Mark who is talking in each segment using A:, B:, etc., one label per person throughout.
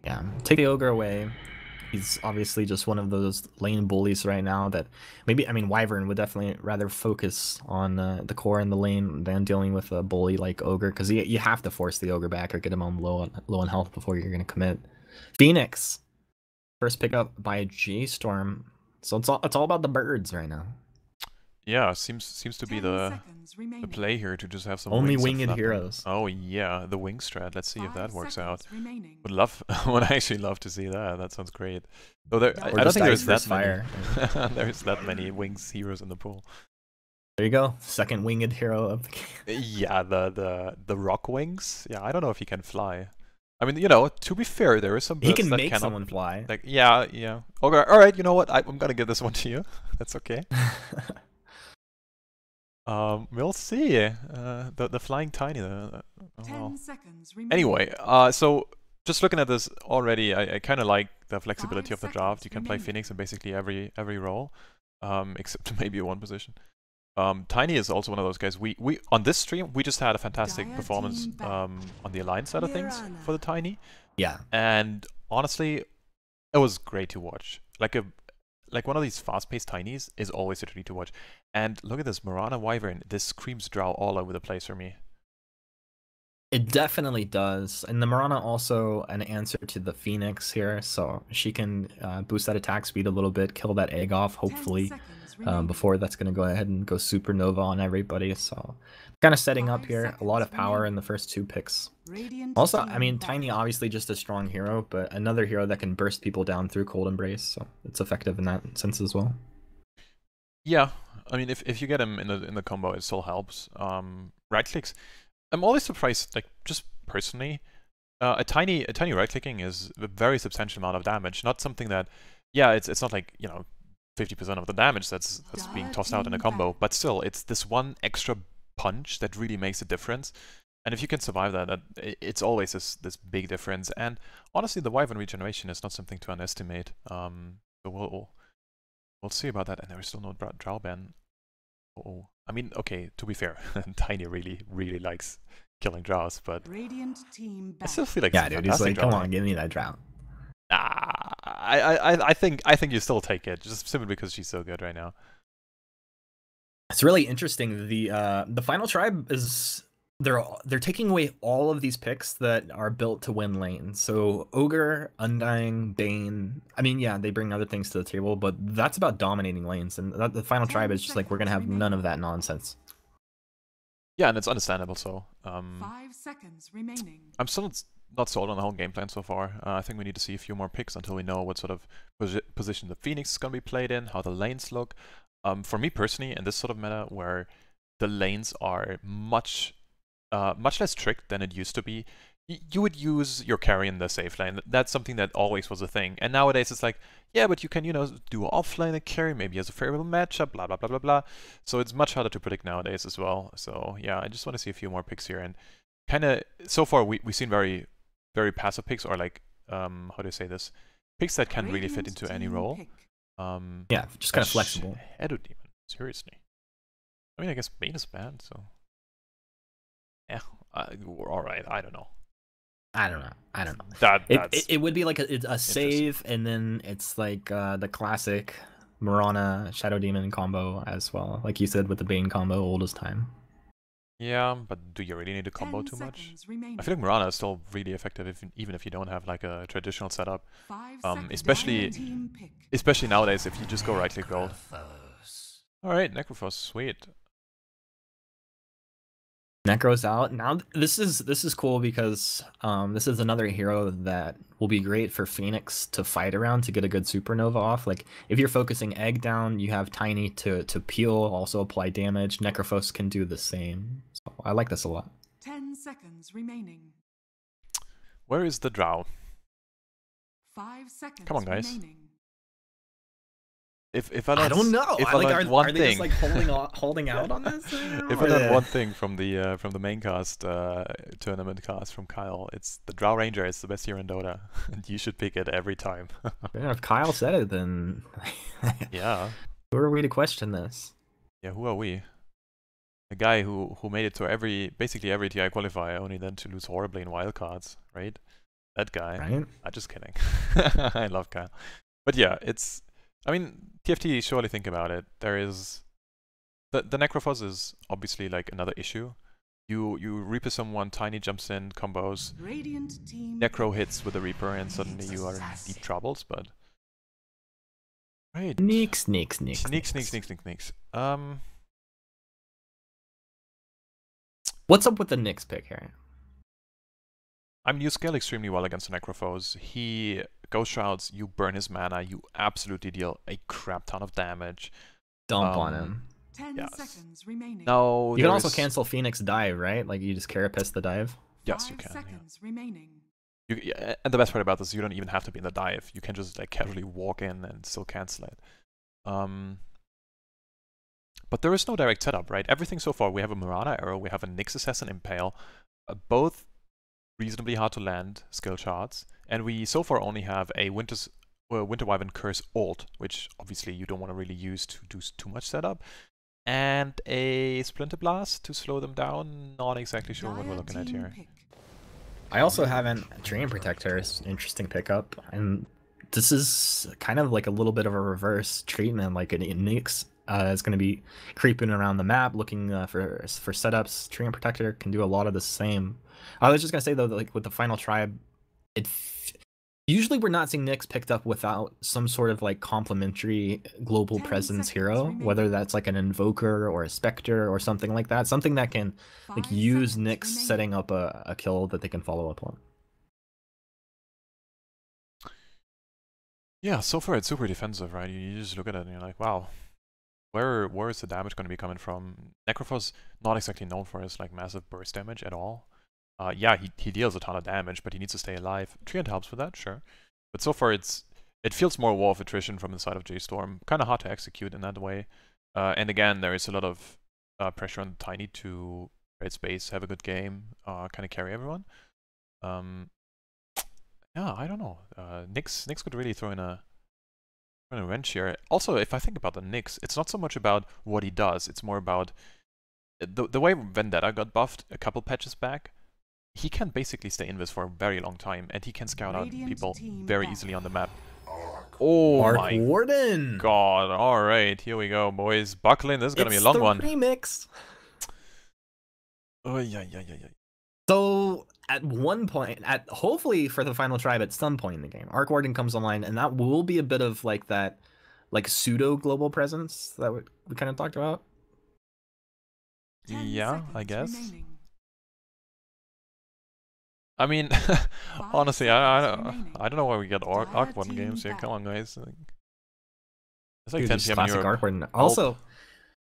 A: Yeah, take the ogre away. He's obviously just one of those lane bullies right now that maybe, I mean, Wyvern would definitely rather focus on the core in the lane than dealing with a bully like Ogre, because you have to force the Ogre back or get him on low on health before you're going to commit. Phoenix, first pickup by J.Storm. So it's all about the birds right now.
B: Yeah, seems to be the play here to just have some
A: Only
B: wings and
A: winged
B: flap them.
A: heroes.
B: Oh yeah, the wing strat. Let's see if that works out.
C: Remaining.
B: Would actually love to see that. That sounds great. Though I don't
A: just
B: think there's
A: Ice
B: that many.
A: Fire.
B: There's that many wings heroes in the pool.
A: There you go, second winged hero of the game.
B: Yeah, the rock wings. Yeah, I don't know if he can fly. I mean, you know, to be fair, there is some
A: He
B: builds
A: can
B: that
A: make
B: cannot,
A: someone fly.
B: Like, yeah. Okay, all right. You know what? I'm gonna give this one to you. That's okay. We'll see. The flying tiny. Oh, well. Anyway, so just looking at this already, I kind of like the flexibility of the draft. You can play Phoenix in basically every role, except maybe one position. Tiny is also one of those guys. We on this stream we just had a fantastic performance on the Alliance side of things for the Tiny.
A: Yeah.
B: And honestly, it was great to watch. Like one of these fast-paced Tinies is always a treat to watch. And look at this, Mirana Wyvern. This screams Drow all over the place for me.
A: It definitely does. And the Mirana also an answer to the Phoenix here, so she can boost that attack speed a little bit, kill that egg off, hopefully, before that's going to go ahead and go supernova on everybody. So kind of setting up here, a lot of power in the first two picks. Also, I mean, Tiny obviously just a strong hero, but another hero that can burst people down through Cold Embrace, so it's effective in that sense as well.
B: Yeah, I mean, if you get him in the combo, it still helps. Right clicks. I'm always surprised, like, just personally, a tiny right clicking is a very substantial amount of damage. Not something that, yeah, it's not like, you know, 50% of the damage that's being tossed out in a combo, but still, it's this one extra punch that really makes a difference. And if you can survive that, it's always this big difference. And honestly, the Wyvern regeneration is not something to underestimate. So we'll see about that. And there is still no Drow ban. Oh, I mean, okay, to be fair, Tiny really likes killing Drows, but I still feel like,
A: yeah, dude, he's like, come on, give me that Drow.
B: I think you still take it, just simply because she's so good right now.
A: It's really interesting. The final tribe is they're taking away all of these picks that are built to win lanes. So Ogre, Undying, Bane. I mean, yeah, they bring other things to the table, but that's about dominating lanes. And the final tribe is just like, we're gonna have none of that nonsense.
B: Yeah, and it's understandable. So
C: 5 seconds remaining.
B: I'm still not sold on the whole game plan so far. I think we need to see a few more picks until we know what sort of position the Phoenix is gonna be played in, how the lanes look. For me personally, in this sort of meta where the lanes are much less tricked than it used to be, you would use your carry in the safe lane. That's something that always was a thing. And nowadays it's like, yeah, but you can, you know, do offlane a carry, maybe as a favorable matchup, blah, blah, blah, blah, blah. So it's much harder to predict nowadays as well. So yeah, I just want to see a few more picks here. And kind of, so far we've seen very, very passive picks, or like, how do you say this? Picks that can really fit into any role.
A: Yeah, just kind of flexible.
B: Shadow Demon, seriously. I mean, I guess Bane is banned, so... Yeah, we're alright, I don't know.
A: I don't know. It would be like a save, and then it's like the classic Mirana Shadow Demon combo as well. Like you said, with the Bane combo, old as time.
B: Yeah, but do you really need to combo too much? I feel like Mirana is still really effective even if you don't have like a traditional setup. Especially nowadays if you just go right click gold. Alright, Necrophos, sweet.
A: Necro's out. Now this is cool because this is another hero that will be great for Phoenix to fight around to get a good supernova off. Like if you're focusing egg down, you have Tiny to peel, also apply damage. Necrophos can do the same. So I like this a lot.
C: 10 seconds remaining.
B: Where is the Drow?
C: 5 seconds.
B: Come on, guys.
C: Remaining.
B: If
A: I don't know.
B: If I learned one thing,
A: just like holding out on this?
B: If I learned one thing from the main cast tournament cast from Kyle, it's the Drow Ranger is the best hero in Dota, and you should pick it every time.
A: Yeah, if Kyle said it, then
B: yeah.
A: Who are we to question this?
B: Yeah, who are we? A guy who made it to basically every TI qualifier, only then to lose horribly in wildcards, right? That guy.
A: Right?
B: I'm just kidding. I love Kyle. But yeah, it's... I mean, TFT, surely think about it. There is... The Necrophos is obviously like another issue. You Reaper someone, Tiny jumps in, combos,
C: Radiant team
B: Necro hits with the Reaper, and suddenly you are in deep troubles, but... Right.
A: Sneaks.
B: Sneaks.
A: What's up with the Nyx pick here?
B: I mean, you scale extremely well against the Necrophos. He Ghost Shrouds, you burn his mana, you absolutely deal a crap ton of damage.
A: Dump on him.
C: 10
B: Yes.
C: seconds remaining.
B: Now,
A: You can also cancel Phoenix dive, right? Like you just carapace the dive.
B: Yes, you
C: 5
B: can.
C: seconds remaining.
B: Yeah, and the best part about this is you don't even have to be in the dive. You can just like casually walk in and still cancel it. But there is no direct setup, right? Everything so far, we have a Mirana Arrow, we have a Nyx Assassin Impale, both reasonably hard to land skill charts, and we so far only have a Winter Wyvern Curse ult, which obviously you don't want to really use to do too much setup, and a Splinter Blast to slow them down. Not exactly sure what we're looking at here.
A: I also have an Treant Protector, it's an interesting pickup, and this is kind of like a little bit of a reverse treatment, like an Nyx is going to be creeping around the map looking for setups. Treant Protector can do a lot of the same. I was just going to say though, that, like with the Final Tribe, usually we're not seeing Nyx picked up without some sort of like complementary global presence hero, whether that's like an Invoker or a Spectre or something like that. Something that can like use Nyx setting up a kill that they can follow up on.
B: Yeah, so far it's super defensive, right? You just look at it and you're like, wow, where is the damage going to be coming from? Necrophos not exactly known for his like massive burst damage at all. Yeah, he deals a ton of damage, but he needs to stay alive. Treant helps with that, sure. But so far it feels more war of attrition from the side of J.Storm. Kind of hard to execute in that way. And again, there is a lot of pressure on Tiny to create space, have a good game, kind of carry everyone. Yeah, I don't know. Nyx could really throw in a wrench here. Also, if I think about the Nyx, it's not so much about what he does, it's more about the way Vendetta got buffed a couple patches back. He can basically stay invis for a very long time, and he can scout out people very easily on the map. Oh my
A: Warden!
B: god, alright, here we go, boys. Buckle in, this is gonna be a long one.
A: Remix.
B: Oh, yeah.
A: So, at one point, hopefully for the Final Tribe at some point in the game, Arc Warden comes online, and that will be a bit of like that, like pseudo global presence that we kind of talked about.
B: Yeah, I guess. I mean, honestly, I don't know why we get Arc Warden games here. Come on, guys. It's like 10 PM in Europe.
A: Arc Warden. Also,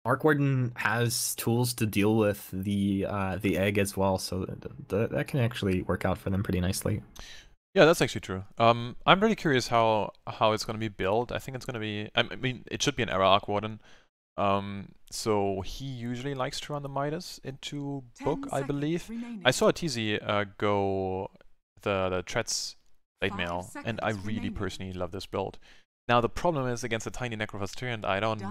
A: Arc Warden has tools to deal with the egg as well, so that can actually work out for them pretty nicely.
B: Yeah, that's actually true. I'm really curious how it's going to be built. I think it's going to be... I mean, it should be an Era Arc Warden. So he usually likes to run the Midas into Book, I believe. I saw a TZ go the Treads late mail, and I really personally love this build. Now the problem is against a tiny Necrophos Treant, I don't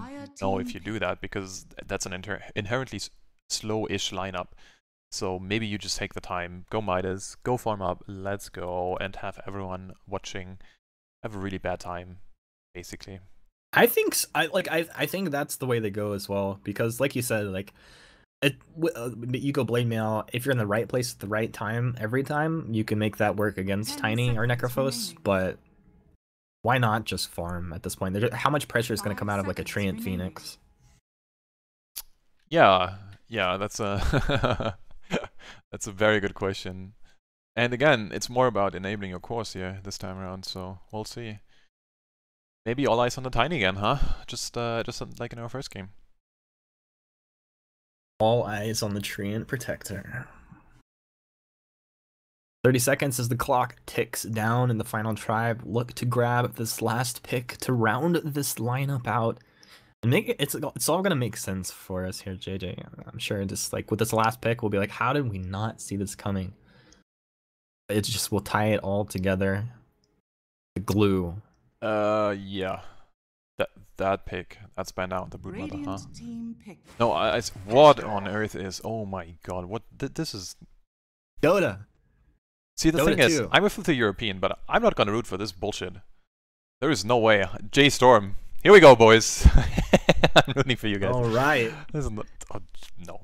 B: know if you do that, because that's an inherently slow-ish lineup. So maybe you just take the time, go Midas, go farm up, let's go, and have everyone watching have a really bad time, basically.
A: I think I think that's the way they go as well, because like you said, like you go Blade Mail, if you're in the right place at the right time every time, you can make that work against Tiny or Necrophos, but why not just farm at this point? How much pressure is going to come out of like a Treant Phoenix?
B: Yeah, that's a that's a very good question. And again, it's more about enabling your course here this time around, so we'll see. Maybe all eyes on the Tiny again, huh? Just like in our first game.
A: All eyes on the Treant Protector. 30 seconds as the clock ticks down in the Final Tribe. Look to grab this last pick to round this lineup out. And make it, it's all gonna make sense for us here, JJ. I'm sure just like with this last pick, we'll be like, how did we not see this coming? It just will tie it all together. The glue.
B: Yeah. That pick, that's by now the Broodmother, huh? No, what on earth is? Oh my god, what? This is
A: DotA.
B: See, the
A: Dota
B: thing is,
A: 2.
B: I'm a filthy European, but I'm not gonna root for this bullshit. There is no way. J.Storm. Here we go, boys. I'm rooting for you guys.
A: All right.
B: This is not, oh, no.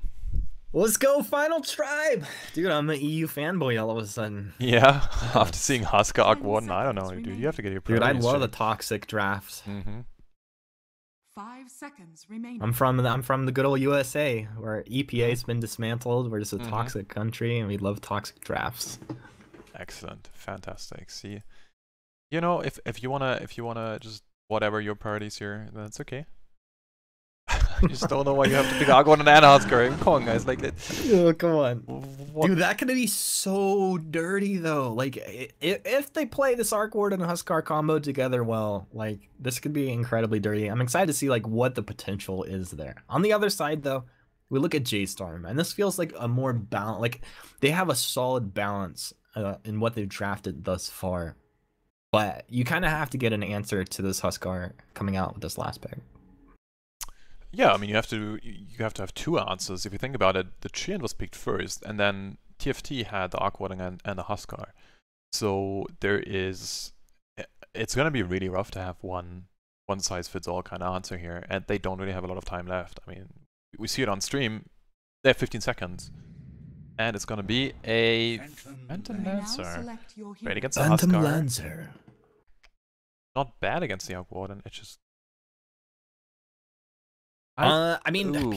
A: Let's go, Final Tribe! Dude, I'm an EU fanboy all of a sudden.
B: Yeah, after seeing Husker Arc 1, I don't know, dude. You have to get your
A: Dude, I
B: priorities
A: love a
B: straight.
A: toxic draft.
C: 5 seconds remaining.
A: I'm from the good old USA, where EPA's been dismantled. We're just a toxic country, and we love toxic drafts.
B: Excellent, fantastic. See, you know, if you wanna just whatever your priorities here, that's okay. I just don't know why you have to pick Argon and Husker. Come on, guys, like that.
A: Oh, come on.
B: What?
A: Dude, that could be so dirty though. Like, if they play this Arc Warden and Huskar combo together well, like this could be incredibly dirty. I'm excited to see like what the potential is there. On the other side though, we look at J.Storm, and this feels like a more balance. Like they have a solid balance in what they've drafted thus far. But you kind of have to get an answer to this Huskar coming out with this last pick.
B: Yeah, I mean you have to have two answers. If you think about it, the Chian was picked first, and then TFT had the Arc Warden and the Huskar. So there is, it's gonna be really rough to have one size fits all kind of answer here, and they don't really have a lot of time left. I mean, we see it on stream. They have 15 seconds, and it's gonna be a Phantom Lancer. Right against the
A: Phantom
B: Huskar.
A: Lancer.
B: Not bad against the Arc Warden. It's just.
A: I mean,
B: Ooh.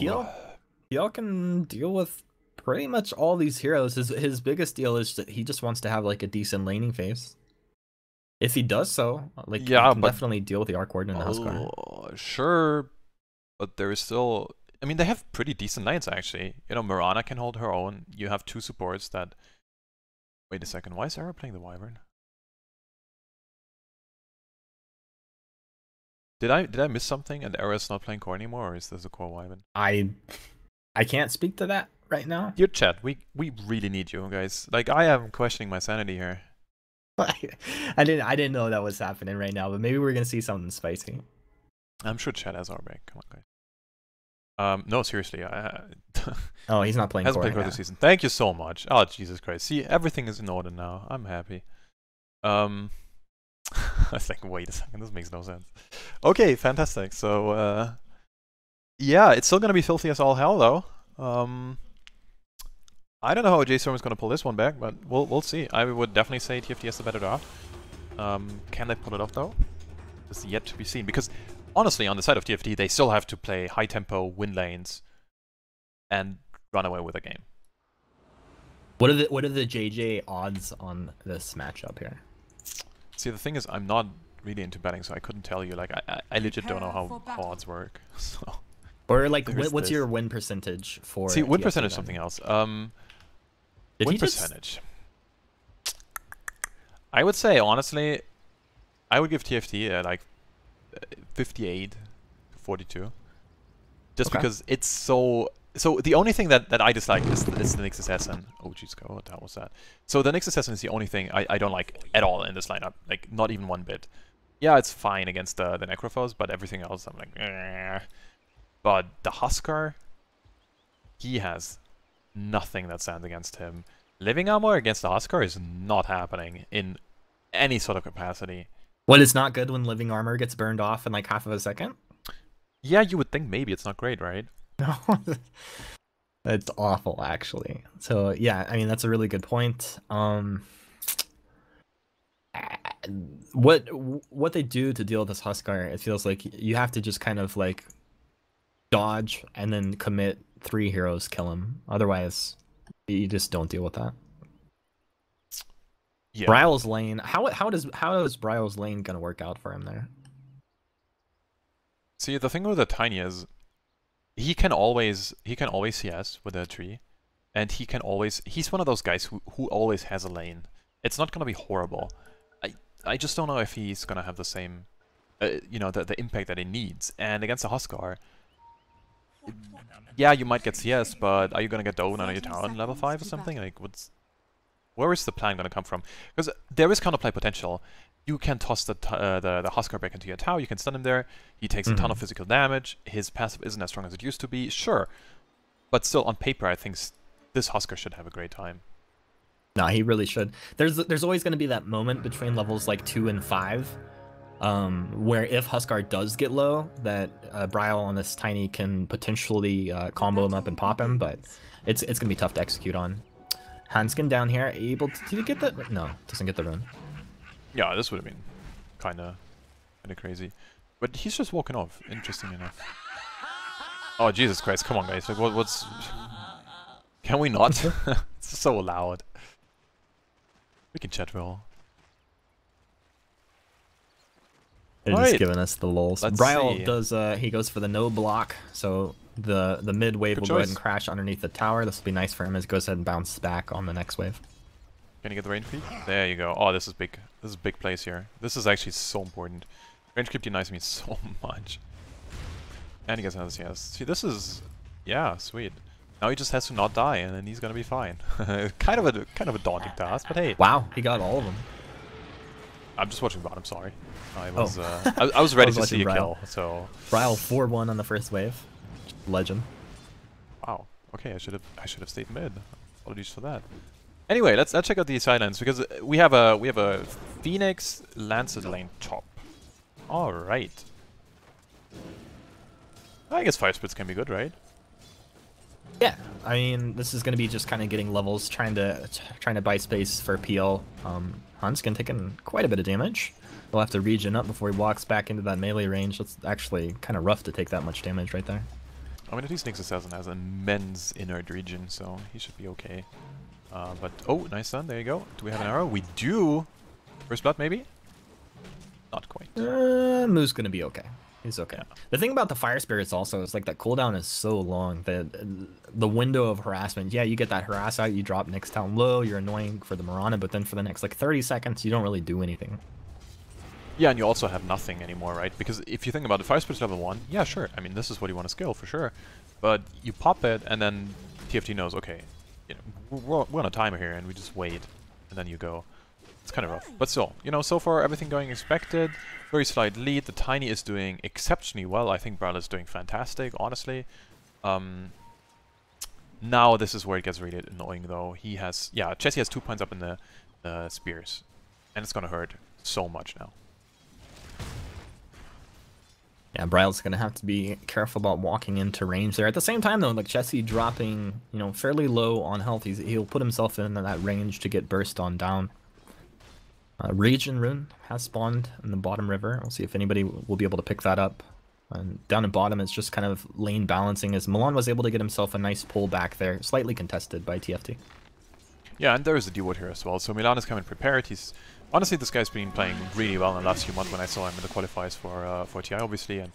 A: Peel can deal with pretty much all these heroes. His biggest deal is that he just wants to have like a decent laning phase. If he does so, like
B: yeah,
A: he can
B: but
A: definitely deal with the Arc Warden and Huskar.
B: Sure, but there is still. I mean, they have pretty decent lanes actually. You know, Mirana can hold her own. You have two supports that. Wait a second. Why is Era playing the Wyvern? Did I miss something and Era's not playing core anymore, or is this a core Wyvern?
A: I can't speak to that right now.
B: Dear chat, we really need you guys. Like, I am questioning my sanity here.
A: I didn't know that was happening right now, but maybe we're gonna see something spicy.
B: I'm sure chat has our back. Come on, guys. No, seriously.
A: Oh, he's not playing
B: hasn't
A: core
B: played core this season. Thank you so much. Oh, Jesus Christ. See, everything is in order now. I'm happy. I was like, wait a second, this makes no sense. Okay, fantastic. So, yeah, it's still gonna be filthy as all hell, though. I don't know how J.Storm is gonna pull this one back, but we'll see. I would definitely say TFT has the better draft. Can they pull it off, though? It's yet to be seen. Because, honestly, on the side of TFT, they still have to play high-tempo, win lanes, and run away with the game.
A: What are the JJ odds on this matchup here?
B: See, the thing is, I'm not really into betting, so I couldn't tell you. Like, I legit don't know how odds work. So,
A: or like, what's your win percentage for?
B: See, win
A: TFT
B: percentage is
A: then?
B: something else.
A: Did
B: Win
A: he just...
B: percentage. I would say, honestly, I would give TFT like 58 to 42. Just because it's so... So the only thing that I dislike is the Nyx Assassin. Oh jeez, what the hell was that? So the Nyx Assassin is the only thing I don't like at all in this lineup. Like, not even one bit. Yeah, it's fine against the Necrophos, but everything else I'm like, eh. But the Huskar, he has nothing that stands against him. Living armor against the Huskar is not happening in any sort of capacity.
A: What, it's not good when living armor gets burned off in like half of a second?
B: Yeah, you would think maybe it's not great, right?
A: No. It's awful, actually. So yeah, I mean, that's a really good point. What they do to deal with this Huskar, it feels like you have to just kind of like dodge and then commit 3 heroes, kill him. Otherwise, you just don't deal with that.
B: Yeah.
A: Bryle's lane. How is Bryle's lane gonna work out for him there?
B: See, the thing with the Tiny is he can always CS with a tree, and he's one of those guys who always has a lane. It's not gonna be horrible. I just don't know if he's gonna have the same, you know, the impact that he needs. And against the Huskar, yeah, you might get CS, but are you gonna get Doven on your town level 5 or something? Like, where is the plan gonna come from? Because there is counterplay potential. You can toss the Huskar back into your tower, you can stun him there, he takes a ton of physical damage, his passive isn't as strong as it used to be, sure. But still, on paper, I think this Huskar should have a great time.
A: No, he really should. There's always going to be that moment between levels like 2 and 5, where if Huskar does get low, that Bryle on this Tiny can potentially combo him up and pop him, but it's going to be tough to execute on. Hanskin down here, able to get the... No, doesn't get the rune.
B: Yeah, this would have been kind of crazy. But he's just walking off, interesting enough. Oh, Jesus Christ, come on, guys. Like, what's... Can we not? It's so loud. We can chat well.
A: They're just giving us the lulz. Bryle
B: see.
A: does, he goes for the no block, so the mid wave will go ahead and crash underneath the tower. This will be nice for him as he goes ahead and bounces back on the next wave.
B: Can you get the range creep? There you go. Oh, this is big. This is big place here. This is actually so important. Range creep denies me so much. And he gets another CS. See, this is... Yeah, sweet. Now he just has to not die, and then he's gonna be fine. kind of a daunting task, but hey.
A: Wow, he got all of them.
B: I'm just watching bottom. Sorry, I was I was ready to see a
A: Bryle.
B: kill. So
A: Bryle 4-1 on the first wave. Legend.
B: wow. Okay, I should have stayed mid. Apologies for that. Anyway, let's check out these sidelines because we have a Phoenix Lancet lane top. All right. I guess 5 splits can be good, right?
A: Yeah, I mean, this is going to be just kind of getting levels, trying to buy space for PL. Hanskin taking quite a bit of damage. He'll have to regen up before he walks back into that melee range. It's actually kind of rough to take that much damage right there.
B: I mean, at least Nyx Assassin has immense inert regen, so he should be okay. But oh, nice stun. There you go. Do we have an arrow? We do. First blood, maybe? Not quite.
A: Moo's going to be okay. He's okay.
B: Yeah.
A: The thing about the Fire Spirits also is like that cooldown is so long that the window of harassment, yeah, you get that harass out, you drop Nyx down low, you're annoying for the Mirana, but then for the next like 30 seconds, you don't really do anything.
B: Yeah, and you also have nothing anymore, right? Because if you think about it, Fire Spirit's level 1, yeah, sure. I mean, this is what you want to skill for sure. But you pop it, and then TFT knows, okay, you know, we're on a timer here, and we just wait, and then you go. It's kind of rough. But still, you know, so far everything going expected. Very slight lead. The Tiny is doing exceptionally well. I think Bryle is doing fantastic, honestly. Now this is where it gets really annoying, though. He has... Yeah, Chessie has 2 points up in the spears. And it's going to hurt so much now.
A: Yeah, Bryle's going to have to be careful about walking into range there. At the same time, though, like Chessie dropping, you know, fairly low on health. He'll put himself in that range to get burst on down. Regen rune has spawned in the bottom river. We'll see if anybody will be able to pick that up. And down at bottom, it's just kind of lane balancing as Milan was able to get himself a nice pull back there, slightly contested by TFT.
B: Yeah, and there is a D-Ward here as well. So Milan is coming prepared. He's honestly, this guy's been playing really well in the last few months when I saw him in the qualifiers for TI, obviously. And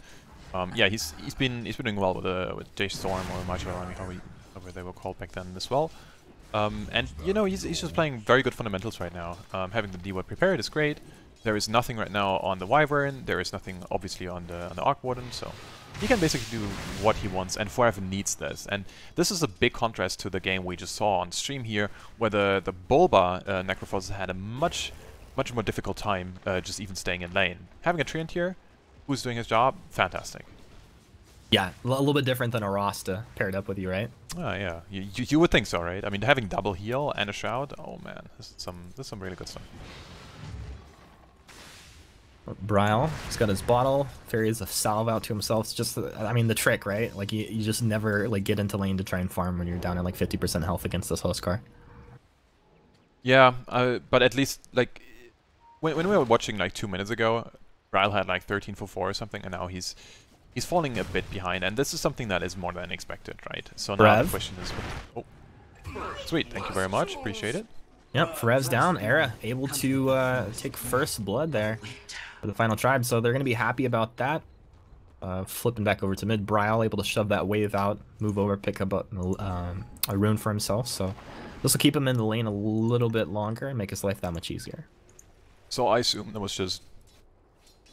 B: yeah, he's been doing well with J.Storm or Macho, I mean, however they were called back then as well. And you know, he's just playing very good fundamentals right now. Having the D-Ward prepared is great. There is nothing right now on the Wyvern. There is nothing obviously on the Arc Warden. So he can basically do what he wants, and Forever needs this. And this is a big contrast to the game we just saw on stream here, where the Bulba Necrophos had a much more difficult time just even staying in lane. Having a Treant here who's doing his job, fantastic.
A: Yeah, a little bit different than a Rasta paired up with you, right?
B: Oh yeah, you would think so, right? I mean, having double heal and a shroud, oh man, this is some really good stuff.
A: Bryle, he's got his bottle, fairies of salve out to himself. It's just, I mean, the trick, right? Like, you just never, like, get into lane to try and farm when you're down at, like, 50% health against this Huskar.
B: Yeah, but at least, like, when we were watching, like, 2 minutes ago, Bryle had, like, 13 for 4 or something, and now he's falling a bit behind, and this is something that is more than expected, right? So now the question is... Oh, sweet, thank you very much, appreciate it.
A: Yep, Ferev's down, Era able to take first blood there for the final tribe, so they're going to be happy about that. Flipping back over to mid, Bryle able to shove that wave out, move over, pick up a rune for himself, so this will keep him in the lane a little bit longer and make his life that much easier.
B: So I assume that was just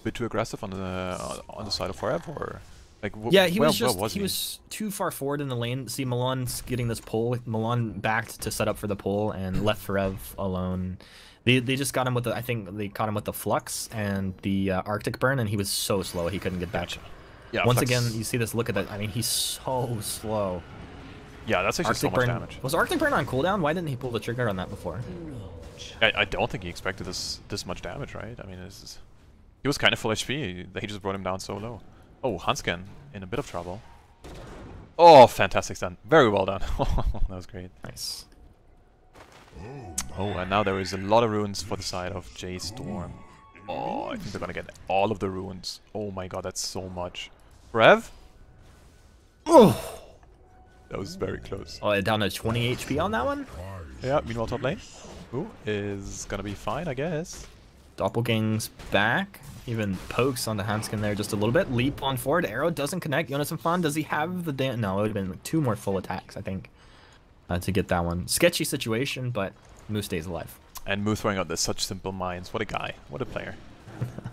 B: a bit too aggressive on the side of Forever, or like
A: yeah, he was too far forward in the lane. See, Milan's getting this pull. Milan backed to set up for the pull and left Forev alone. They just got him with the, I think they caught him with the Flux and the Arctic Burn, and he was so slow he couldn't get back.
B: Yeah,
A: Once
B: Flux.
A: again, you see this, look at that. I mean, he's so slow.
B: Yeah, that's actually so much
A: Burn,
B: damage.
A: was Arctic Burn on cooldown? Why didn't he pull the trigger on that before?
B: I don't think he expected this much damage, right? I mean, he was kind of full HP. He just brought him down so low. Oh, Hansken in a bit of trouble. Oh, fantastic stun. Very well done. That was great.
A: Nice.
B: Oh, and now there is a lot of runes for the side of J.Storm. Oh, I think they're gonna get all of the runes. Oh my god, that's so much. Rev?
A: Oh!
B: That was very close.
A: Oh, down to 20 HP on that one?
B: Yeah, meanwhile top lane. Ooh, is gonna be fine, I guess.
A: Doppelgang's back. Even pokes on the Hansken there just a little bit. Leap on forward. Arrow doesn't connect. Jonas and Fan, does he have the damn? No, it would have been like 2 more full attacks, I think, to get that one. Sketchy situation, but Moose stays alive.
B: And Moo throwing out such simple mines. What a guy. What a player.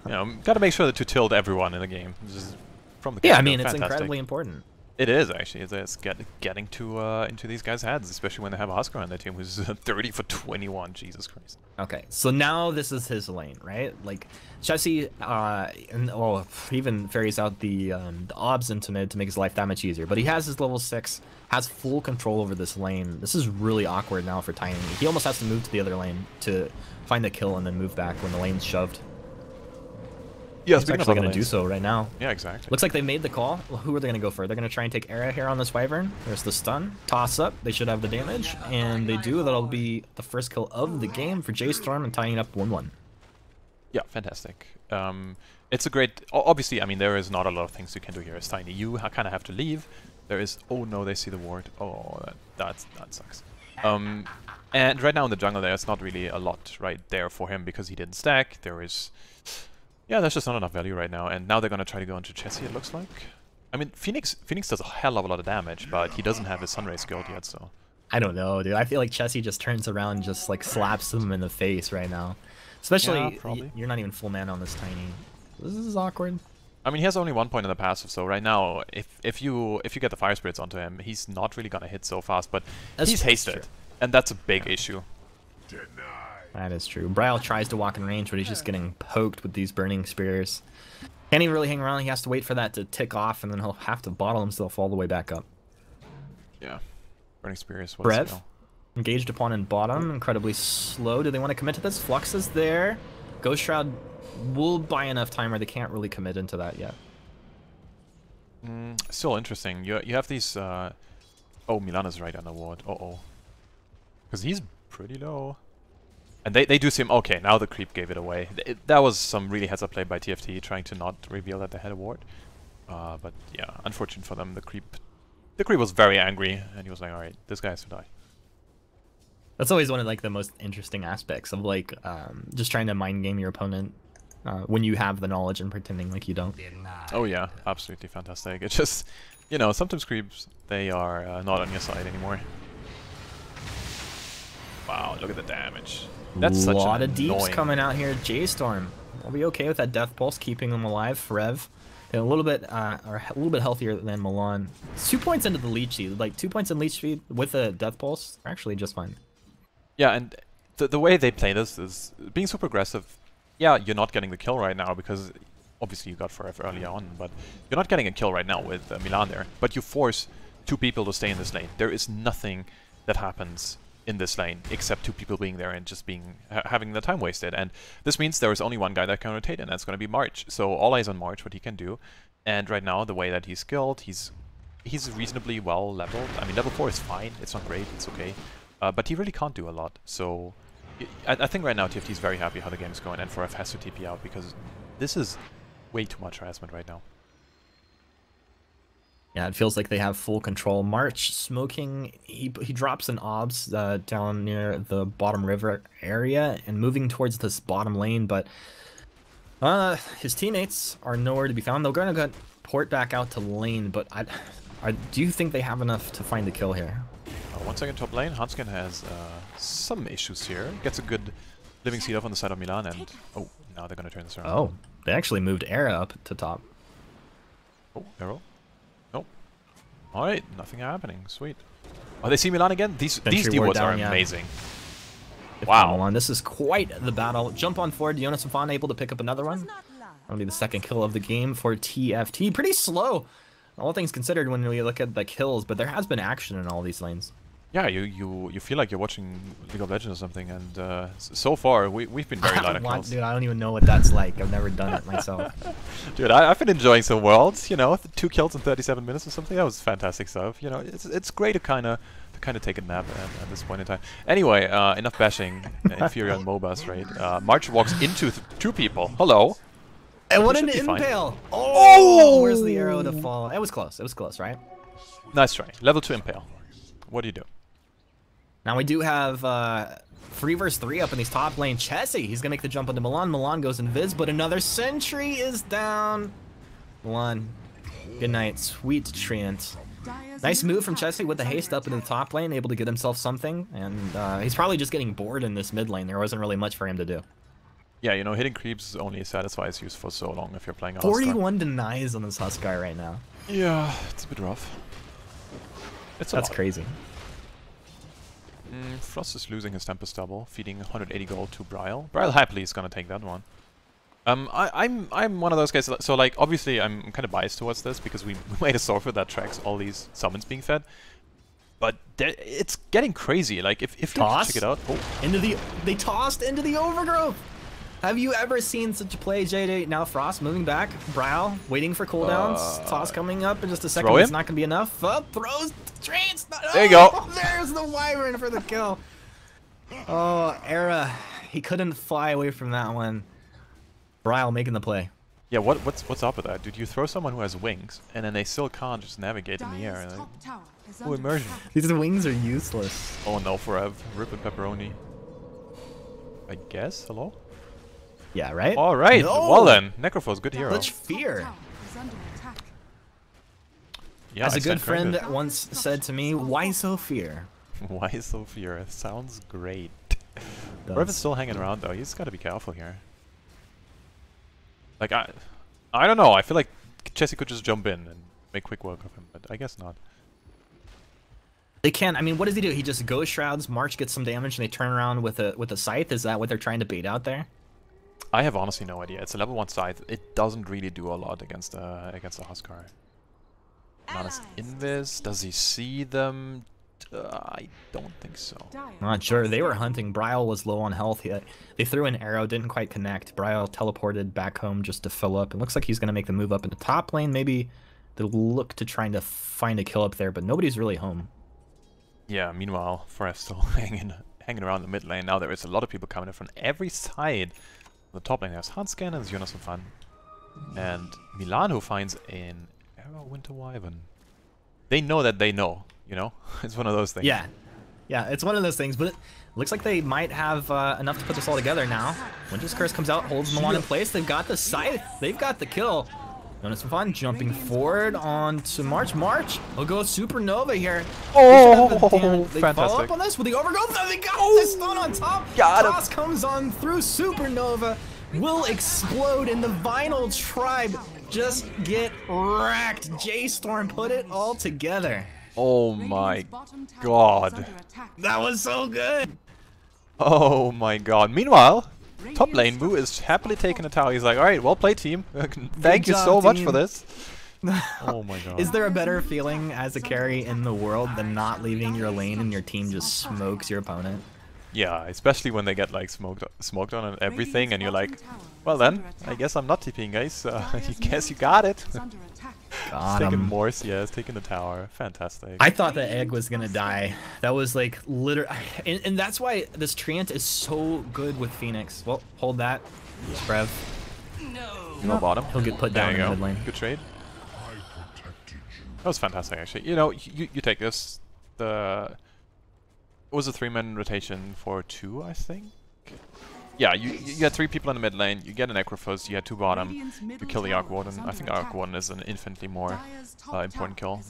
B: You know, gotta make sure to tilt everyone in the game. Just from the
A: Yeah, I
B: get-go.
A: mean, it's
B: Fantastic.
A: incredibly important.
B: It is actually. It's getting to into these guys' heads, especially when they have Oscar on their team, who's 30 for 21. Jesus Christ.
A: Okay, so now this is his lane, right? Like Chessie, even ferries out the obs into mid to make his life that much easier. But he has his level 6, has full control over this lane. This is really awkward now for Tiny. He almost has to move to the other lane to find the kill and then move back when the lane's shoved.
B: Yeah,
A: He's actually going to do so right now.
B: Yeah, exactly.
A: Looks like they made the call. Well, who are they going to go for? They're going to try and take Era here on this Wyvern. There's the stun. Toss up. They should have the damage. And they do. That'll be the first kill of the game for J.Storm and tying it up 1-1.
B: Yeah, fantastic. It's a great... Obviously, I mean, there is not a lot of things you can do here as Tiny. You kind of have to leave. There is... Oh, no, they see the ward. Oh, that sucks. And right now in the jungle, there's not really a lot right there for him because he didn't stack. There is... Yeah, there's just not enough value right now, and now they're gonna try to go into Chessie, it looks like. I mean, Phoenix does a hell of a lot of damage, but he doesn't have his Sunray skilled yet, so...
A: I don't know, dude. I feel like Chessie just turns around and just, like, slaps him in the face right now. Especially,
B: yeah,
A: you're not even full mana on this Tiny. This is awkward.
B: I mean, he has only 1 point in the passive, so right now, if you get the Fire Spirits onto him, he's not really gonna hit so fast, but he's hasted, and that's a big issue.
A: That is true. Bryle tries to walk in range, but he's just getting poked with these burning spears. Can't even really hang around. He has to wait for that to tick off, and then he'll have to bottle himself all the way back up.
B: Yeah. Burning spears.
A: Brev, engaged upon in bottom, incredibly slow. Do they want to commit to this? Flux is there. Ghost Shroud will buy enough time where they can't really commit into that yet.
B: Still interesting. You have these... Oh, Milan is right on the ward. Uh-oh. Because he's pretty low. And they do seem... Okay, now the creep gave it away. That was some really heads-up play by TFT, trying to not reveal that they had a ward. But yeah, unfortunate for them. The creep was very angry, and he was like, alright, this guy has to die.
A: That's always one of like the most interesting aspects of like just trying to mind game your opponent when you have the knowledge and pretending like you don't.
B: Oh yeah, absolutely fantastic. It's just, you know, sometimes creeps, they are not on your side anymore. Wow, look at the damage. That's such a lot
A: of deeps coming out here. J.Storm will be okay with that death pulse, keeping him alive. Rev, a little bit healthier than Milan. 2 points into the leech speed, like 2 points in leech speed with a death pulse, are actually just fine.
B: Yeah, and the way they play this is being super aggressive. Yeah, you're not getting the kill right now because obviously you got Forever early on, but you're not getting a kill right now with Milan there. But you force 2 people to stay in this lane. There is nothing that happens in this lane except 2 people being there and just having the time wasted. And this means there is only one guy that can rotate, and that's going to be March. So all eyes on March, what he can do. And right now, the way that he's skilled, he's reasonably well leveled. I mean, level 4 is fine. It's not great. It's okay. But he really can't do a lot. So I think right now TFT is very happy how the game's going, and 4F has to TP out because this is way too much harassment right now.
A: Yeah, it feels like they have full control. March smoking, he drops an obs down near the bottom river area and moving towards this bottom lane, but his teammates are nowhere to be found. They're going to get port back out to lane, but do you think they have enough to find the kill here?
B: 1 second top lane. Hansken has some issues here. Gets a good living seed off on the side of Milan, and oh, now they're going to turn this around.
A: Oh, they actually moved Era up to top.
B: Oh, arrow. Nope. Alright, nothing happening. Sweet. Oh, they see Milan again? These duos are amazing. Wow.
A: Milan, this is quite the battle. Jump on forward. Jonas and Fawn able to pick up another one. That'll be the second kill of the game for TFT. Pretty slow. All things considered, when we look at the kills, but there has been action in all these lanes.
B: Yeah, you feel like you're watching League of Legends or something, and so far we've been very light on kills.
A: Dude, I don't even know what that's like. I've never done it myself.
B: Dude, I've been enjoying some Worlds. You know, 2 kills in 37 minutes or something. That was fantastic stuff. You know, it's great to kind of take a nap at this point in time. Anyway, enough bashing inferior on MOBAs, right? March walks into 2 people. Hello.
A: And what an impale! Oh, where's the arrow to fall? It was close. It was close, right?
B: Nice try. Level 2 impale. What do you do?
A: Now we do have 3 vs 3 up in these top lane. Chessie, he's gonna make the jump into Milan. Milan goes invis, but another sentry is down. Milan, good night, sweet treant. Nice move from Chessie with the haste up into the top lane, able to get himself something, and he's probably just getting bored in this mid lane. There wasn't really much for him to do.
B: Yeah, you know, hitting creeps only satisfies you for so long if you're playing a
A: 41 denies on this Huskar right now.
B: Yeah, it's a bit rough.
A: That's crazy.
B: Frost is losing his Tempest double, feeding 180 gold to Bryle. Bryle happily is gonna take that one. I'm one of those guys. So like, obviously, I'm kind of biased towards this because we made a software that tracks all these summons being fed. But it's getting crazy. Like if you check it out,
A: they tossed into the overgrowth. Have you ever seen such a play, JD? Now Frost moving back, Bryle waiting for cooldowns. Toss coming up in just a second. It's not gonna be enough. Throws trains.
B: There you go.
A: There's the Wyvern for the kill. Oh, Era, he couldn't fly away from that one. Bryle making the play.
B: Yeah, what's up with that, dude? You throw someone who has wings, and then they still can't just navigate in the air. Oh, immersion.
A: These wings are useless.
B: Oh no, forever. Rip and pepperoni. I guess. Hello.
A: Yeah, right?
B: Alright, well then. Necrophos, good hero.
A: Such fear.
B: Yeah,
A: as a good friend once said to me, why so fear?
B: Why so fear? It sounds great. Rev is still hanging around though, he's gotta be careful here. Like, I don't know, I feel like Chessie could just jump in and make quick work of him, but I guess not.
A: They can. I mean, what does he do? He just Ghost Shrouds, March gets some damage, and they turn around with a Scythe? Is that what they're trying to bait out there?
B: I have honestly no idea. It's a level 1 Scythe. It doesn't really do a lot against a Huskar. Honest invis. Does he see them? I don't think so.
A: Not sure. They were hunting. Bryle was low on health. They threw an arrow, didn't quite connect. Bryle teleported back home just to fill up. It looks like he's going to make the move up in the top lane. Maybe they'll look to trying to find a kill up there, but nobody's really home.
B: Yeah, meanwhile, Forest still hanging around the mid lane. Now there is a lot of people coming in from every side. On the top lane there's Hanscan and Jonas and Fun. And Milan, who finds an arrow Winter Wyvern. They know that they know, you know? It's one of those things.
A: Yeah. Yeah, it's one of those things, but it looks like they might have enough to put this all together now. Winter's Curse comes out, holds Milan in place. They've got the Scythe. They've got the kill. Jonas and Fun jumping forward onto March. March will go Supernova here.
B: Oh,
A: they
B: fantastic.
A: follow up on this with the overgrowth. They got the stun on top. Toss comes on through. Supernova will explode, and the Vinyl Tribe just get wrecked. J.Storm put it all together.
B: Oh my god.
A: That was so good.
B: Oh my god. Meanwhile, top lane Boo is happily taking a tower. He's like, alright, well played team. Thank you so much for this. Oh my god.
A: Is there a better feeling as a carry in the world than not leaving your lane and your team just smokes your opponent?
B: Yeah, especially when they get like smoked on and everything, and you're like, well then, I guess I'm not TPing, guys. I guess you got it. Taking Morse, yeah, it's taking the tower. Fantastic.
A: I thought the egg was gonna die. That was like literally, and that's why this Treant is so good with Phoenix. Well, hold that, Sprev.
B: No bottom.
A: He'll get put down in the mid lane.
B: Good trade. That was fantastic, actually. You know, you take this. It was a 3-man rotation for 2, I think. Yeah, you had 3 people in the mid lane. You get an Necrophos. You had 2 bottom. You kill the Arc Warden. I think Arc Warden is an infinitely more important kill.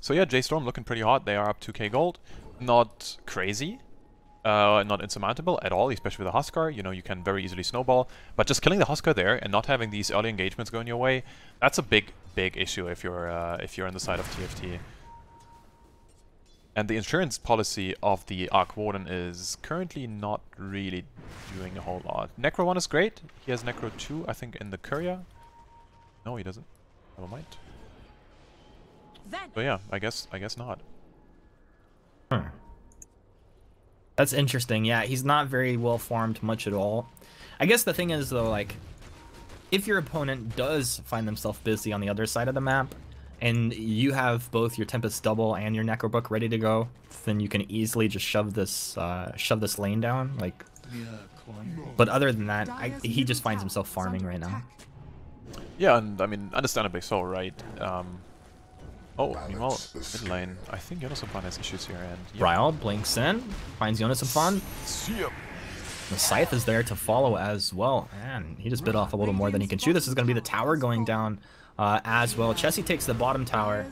B: So yeah, J.Storm looking pretty hot. They are up 2k gold. Not crazy. Not insurmountable at all, especially with the Huskar. You know, you can very easily snowball. But just killing the Huskar there and not having these early engagements going your way, that's a big issue if you're on the side of TFT. And the insurance policy of the Arc Warden is currently not really doing a whole lot. Necro 1 is great. He has Necro 2, I think, in the Courier. No, he doesn't. Never mind. But yeah, I guess not.
A: Hmm. That's interesting. Yeah, he's not very well farmed much at all. I guess the thing is though, like, if your opponent does find themselves busy on the other side of the map, and you have both your Tempest Double and your Necrobook ready to go, then you can easily just shove this lane down. Like, but other than that, he just finds himself farming right now.
B: Yeah, and I mean, understandably so, right? Oh, meanwhile, mid lane, I think Jonas has issues here, and yeah.
A: Bryle blinks in, finds Jonas Fun.
B: See ya.
A: The Scythe is there to follow as well, and he just bit off a little more than he can chew. This is going to be the tower going down as well. Chessie takes the bottom tower.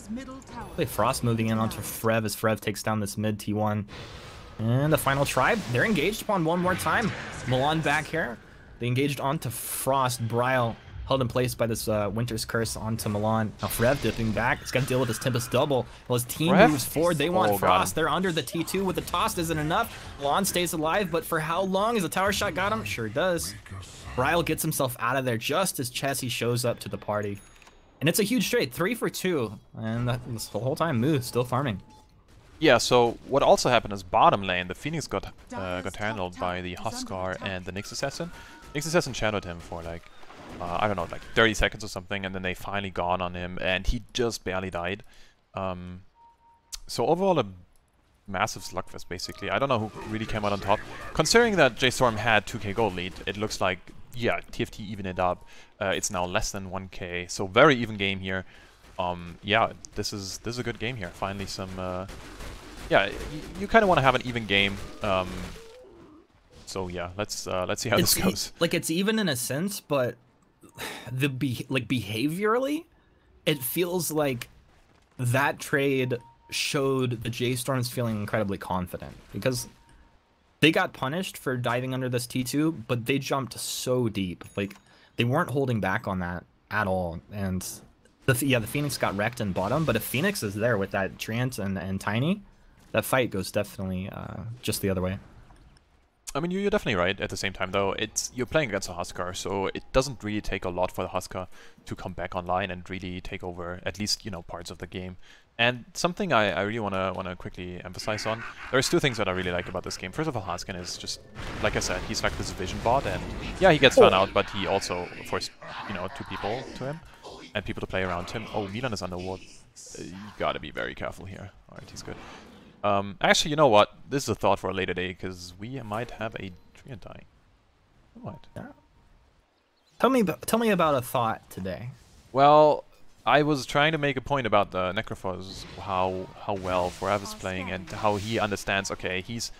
A: Play Frost moving in onto Frev as Frev takes down this mid T1. And the final tribe, they're engaged upon one more time. Milan back here. They engaged onto Frost. Bryle held in place by this Winter's Curse onto Milan. Now Frev dipping back. He's got to deal with this Tempest Double. Well, his team moves forward. They want Frost. They're under the T2 with the toss. Isn't enough. Milan stays alive, but for how long? Has the tower shot got him? Sure does. Bryle gets himself out of there just as Chessie shows up to the party. And it's a huge trade. 3 for 2. And this whole time, Moose still farming.
B: Yeah, so what also happened is bottom lane, the Phoenix got handled by the Huskar and the Nyx Assassin. Nyx Assassin shadowed him for like, I don't know, like 30 seconds or something, and then they finally gone on him, and he just barely died. So overall, a massive slugfest, basically. I don't know who really came out on top. Considering that J.Storm had 2k gold lead, it looks like, yeah, TFT even it up. It's now less than 1k, so very even game here. Yeah, this is a good game here. Finally some, yeah, you kind of want to have an even game. So yeah, let's see how this goes.
A: Like, it's even in a sense, but behaviorally, it feels like that trade showed the J.Storms feeling incredibly confident, because they got punished for diving under this T2, but they jumped so deep. Like, they weren't holding back on that at all. And the Phoenix got wrecked in bottom, but if Phoenix is there with that Treant and Tiny, that fight goes definitely just the other way.
B: I mean, you're definitely right. At the same time, though, you're playing against a Huskar, so it doesn't really take a lot for the Huskar to come back online and really take over at least, you know, parts of the game. And something I really wanna quickly emphasize on. There's two things that I really like about this game. First of all, Haskin is just, like I said, he's like this vision bot, and yeah, he gets found out, but he also forced, you know, 2 people to him and people to play around him. Oh, Milan is underwater. You gotta be very careful here. All right, he's good. Actually, you know what? This is a thought for a later day, because we might have a Treant dying. We might.
A: Yeah. Tell me about a thought today.
B: Well, I was trying to make a point about the Necrophos, how well Forev is playing, and how he understands, okay, he's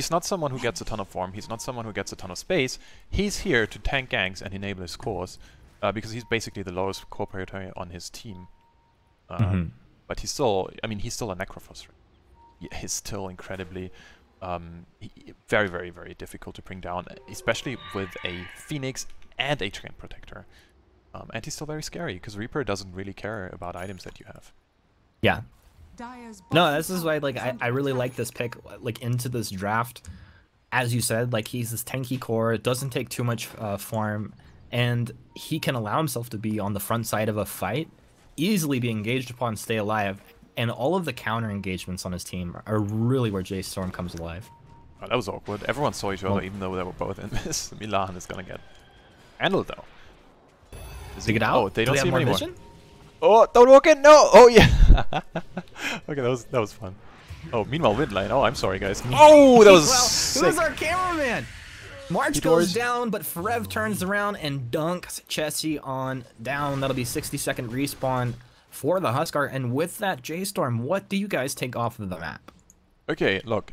B: not someone who gets a ton of farm, he's not someone who gets a ton of space, he's here to tank ganks and enable his cores, because he's basically the lowest core priority on his team. But he's still, I mean, he's still a Necrophos. He's still incredibly, very, very, very difficult to bring down, especially with a Phoenix and a Treant Protector. And he's still very scary, because Reaper doesn't really care about items that you have.
A: Yeah. No, this is why, like, I really like this pick, like, into this draft. As you said, like, he's this tanky core, it doesn't take too much farm, and he can allow himself to be on the front side of a fight, easily be engaged upon, stay alive, and all of the counter engagements on his team are really where J.Storm comes alive.
B: Oh, that was awkward. Everyone saw each other, even though they were both in this. Milan is gonna get handled, though.
A: Is he get out?
B: Oh, they don't see him anymore.
A: Vision?
B: Oh, don't walk in! No! Oh, yeah! Okay, that was fun. Oh, meanwhile, mid lane. Oh, I'm sorry, guys. Oh, that was sick.
A: Who's our cameraman? March goes down, but Forev turns around and dunks Chessie on down. That'll be 60-second respawn for the Huskar. And with that, J.Storm, what do you guys take off of the map?
B: Okay, look.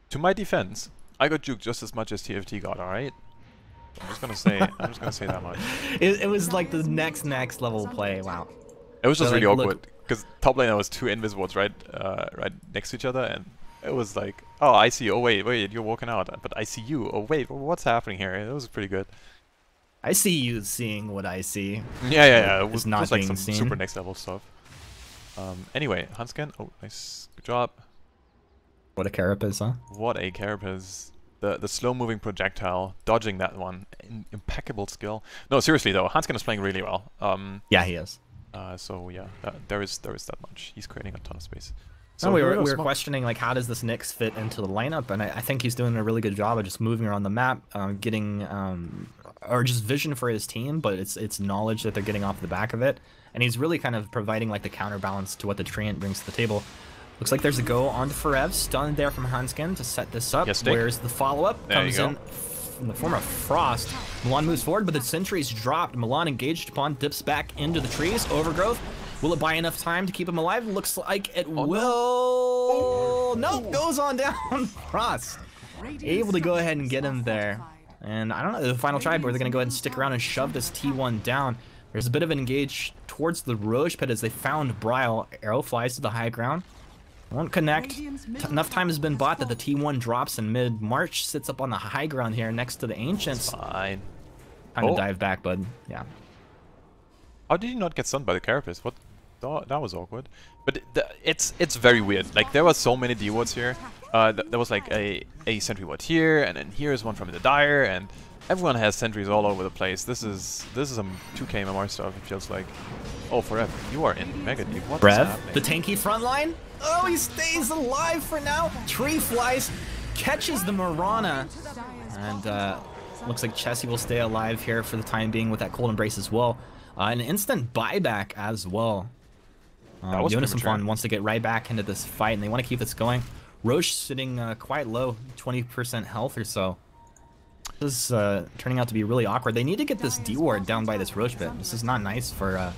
B: To my defense, I got juked just as much as TFT got, alright? I'm just gonna say that much.
A: It was like the next level play. Wow.
B: It was just really awkward, because top lane there was 2 invisibles right next to each other, and it was like, oh, I see you. Oh wait, you're walking out, but I see you. Oh wait, what's happening here? It was pretty good.
A: I see you seeing what I see.
B: Yeah. It was
A: not
B: like
A: being
B: some
A: seen.
B: super next level stuff. Anyway, Hansken. Oh, nice, good job.
A: What a carapace, huh?
B: What a carapace. The slow-moving projectile, dodging that one, impeccable skill. No, seriously though, Hansken is playing really well.
A: Yeah, he is.
B: So yeah, there is that much. He's creating a ton of space. So
A: no, we were questioning like how does this Nyx fit into the lineup, and I think he's doing a really good job of just moving around the map, getting or just vision for his team, but it's knowledge that they're getting off the back of it, and he's really kind of providing like the counterbalance to what the Treant brings to the table. Looks like there's a go on to Forev, stunned there from Hanskin to set this up.
B: Yes,
A: where's the follow-up? Comes in the form of Frost. Milan moves forward, but the sentry's dropped. Milan engaged upon, dips back into the trees. Overgrowth. Will it buy enough time to keep him alive? Looks like it will. Nope, goes on down. Frost able to go ahead and get him there. And I don't know, the final try, but they're going to go ahead and stick around and shove this T1 down. There's a bit of an engage towards the Roche pit as they found Bryle. Arrow flies to the high ground. Won't connect. Enough time has been bought that the T1 drops in mid. March sits up on the high ground here next to the Ancients.
B: Fine.
A: Time to dive back, bud. Yeah.
B: How did he not get stunned by the Carapace? What? That was awkward. But it's very weird. Like, there were so many D-wards here. There was like a sentry ward here, and then here's one from the Dire, and everyone has sentries all over the place. This is some 2K MMR stuff, it feels like. Oh, Forever, you are in mega deep. What's happening?
A: The tanky front line. Oh, he stays alive for now. Tree flies, catches the Marana, and looks like Chessie will stay alive here for the time being with that cold embrace as well. An instant buyback as well. Jonas wants to get right back into this fight, and they want to keep this going. Roche sitting quite low, 20% health or so. This is turning out to be really awkward. They need to get this D-ward down by this Roche pit. This is not nice for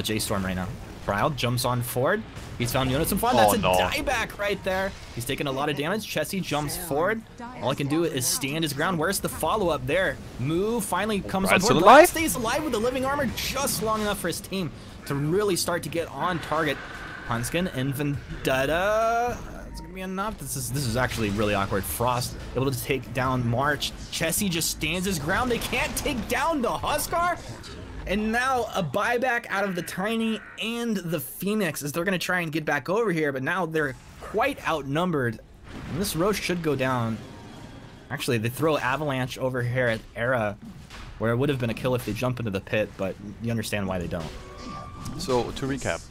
A: J.Storm right now. Bryle jumps on forward. He's found Jonas and Fawn. That's a dieback right there. He's taking a lot of damage. Chessie jumps forward. All he can do is stand his ground. Where's the follow-up there? Moo finally comes on board. Bryle stays alive with the living armor just long enough for his team to really start to get on target. Hanskin and Vendetta. It's gonna be enough. This is actually really awkward. Frost able to take down March. Chessie just stands his ground. They can't take down the Huskar. And now a buyback out of the Tiny and the Phoenix as they're going to try and get back over here, but now they're quite outnumbered. And this Roche should go down. Actually, they throw Avalanche over here at Era, where it would have been a kill if they jump into the pit, but you understand why they don't.
B: So, to recap,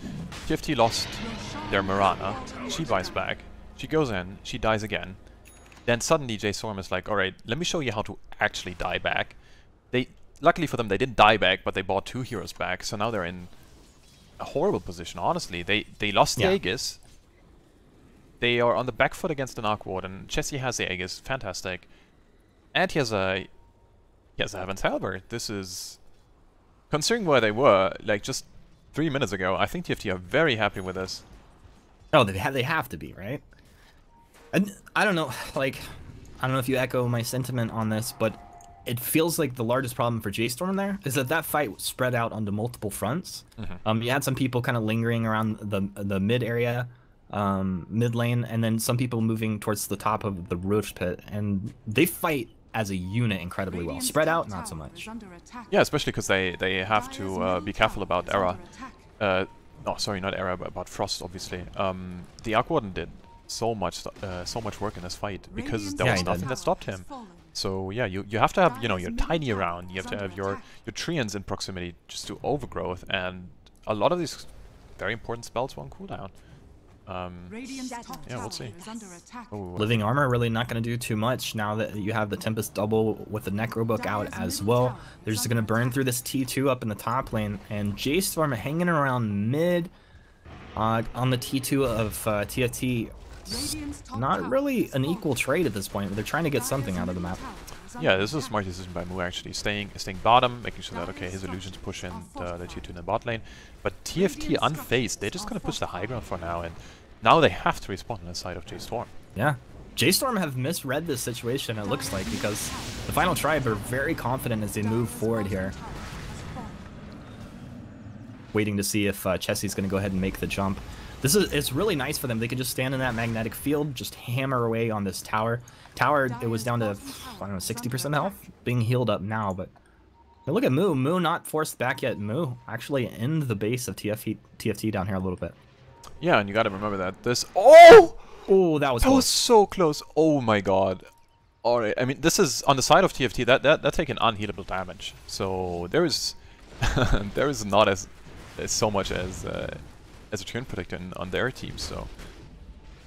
B: TFT lost their Marana, she buys back, she goes in, she dies again. Then suddenly J.Storm is like, alright, let me show you how to actually die back. Luckily for them, they didn't die back, but they bought 2 heroes back, so now they're in a horrible position, honestly. They lost the Aegis. They are on the back foot against an Arc Ward, and Chessie has the Aegis, fantastic. And he has a Heaven's Halberd. This is... Considering where they were, like, just 3 minutes ago, I think TFT are very happy with this.
A: Oh, they have to be, right? And I don't know, like, I don't know if you echo my sentiment on this, but it feels like the largest problem for J.Storm there is that fight spread out onto multiple fronts. You had some people kind of lingering around the mid area, mid lane, and then some people moving towards the top of the Roche pit, and they fight as a unit incredibly well. Spread out, not so much.
B: Yeah, especially because they have to be careful about Era. No, sorry, not Era, but about Frost, obviously. The Arc Warden did so much work in this fight because there was nothing that stopped him. So yeah, you have to have, you know, your Tiny around, you have to have your Treants in proximity just to overgrowth, and a lot of these very important spells were on cooldown. Yeah, we'll see. Oh,
A: Living armor really not going to do too much now that you have the Tempest double with the Necrobook out as well. They're just going to burn through this T2 up in the top lane, and J.Storm hanging around mid on the T2 of TFT. Not really an equal trade at this point. They're trying to get something out of the map.
B: Yeah, this is a smart decision by Moo, actually. Staying bottom, making sure that, okay, his illusions push in the T2 in the bot lane. But TFT unfazed, they're just going to push the high ground for now, and now they have to respawn on the side of J.Storm.
A: Yeah. J.Storm have misread this situation, it looks like, because the final tribe are very confident as they move forward here. Waiting to see if Chessie's going to go ahead and make the jump. It's really nice for them. They could just stand in that magnetic field, just hammer away on this tower. It was down to, I don't know, 60% health, being healed up now, but look at Moo. Moo not forced back yet. Moo actually in the base of TFT down here a little bit.
B: Yeah, and you gotta remember that this... Oh!
A: Oh, that was close.
B: That was so close. Oh my god. Alright, I mean, this is, on the side of TFT, that's taking unhealable damage. So, there is... there is not as so much as a turn predictor on their team. So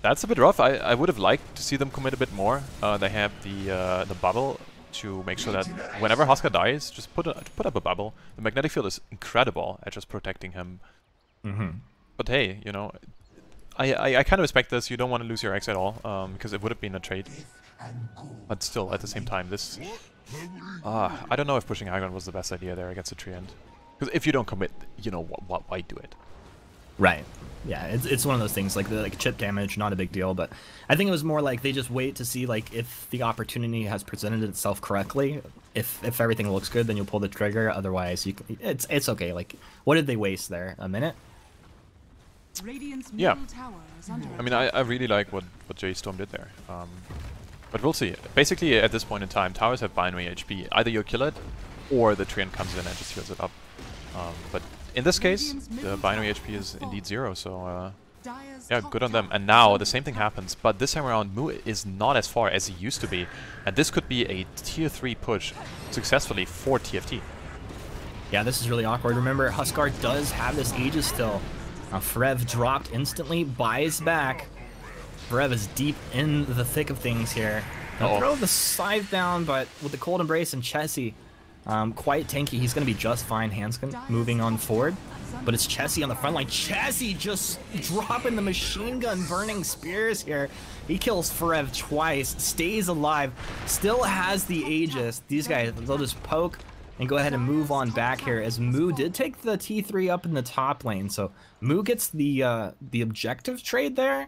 B: that's a bit rough. I would have liked to see them commit a bit more. They have the bubble to make sure that whenever Husker dies, just put up a bubble. The magnetic field is incredible at just protecting him. But hey, you know, I kind of respect this. You don't want to lose your eggs at all, because it would have been a trade. But still, at the same time, this... I don't know if pushing high ground was the best idea there against the Treant. Because if you don't commit, you know, why do it?
A: Right. Yeah, it's one of those things, like chip damage, not a big deal, but I think it was more like they just wait to see like if the opportunity has presented itself correctly. If everything looks good, then you'll pull the trigger. Otherwise, it's okay. Like, what did they waste there? A minute?
B: Yeah. I mean, I really like what J.Storm did there. But we'll see. Basically, at this point in time, towers have binary HP. Either you kill it, or the Treant comes in and just heals it up. But in this case, the binary HP is indeed 0, so yeah, good on them. And now the same thing happens, but this time around Mu is not as far as he used to be, and this could be a tier 3 push successfully for TFT.
A: Yeah, this is really awkward. Remember, Huskar does have this Aegis still. Frev dropped instantly, buys back. Frev is deep in the thick of things here. He'll throw the scythe down, but with the Cold Embrace and Chessie, quite tanky. He's going to be just fine. Hanskin moving on forward. But it's Chessie on the front line. Chessie just dropping the machine gun, burning spears here. He kills Frev twice, stays alive, still has the Aegis. These guys, they'll just poke and go ahead and move on back here, as Mu did take the T3 up in the top lane. So Mu gets the objective trade there.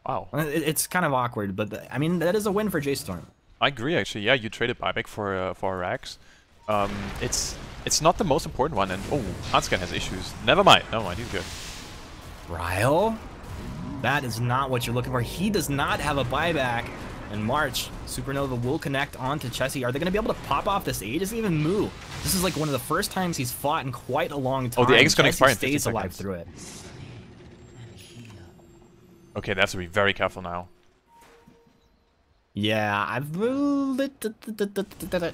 B: Wow.
A: It's kind of awkward, but I mean, that is a win for J.Storm.
B: I agree, actually. Yeah, you traded buyback for Rax. It's not the most important one, and Hanskin has issues. Never mind, he's good.
A: Ryle? That is not what you're looking for. He does not have a buyback. In March, Supernova will connect onto Chessie. Are they going to be able to pop off this Aegis? Even Mu. This is like one of the first times he's fought in quite a long time.
B: Oh, the Aegis going to expire in 50
A: stays
B: seconds.
A: alive through it.
B: Okay, they have to be very careful now.
A: Yeah,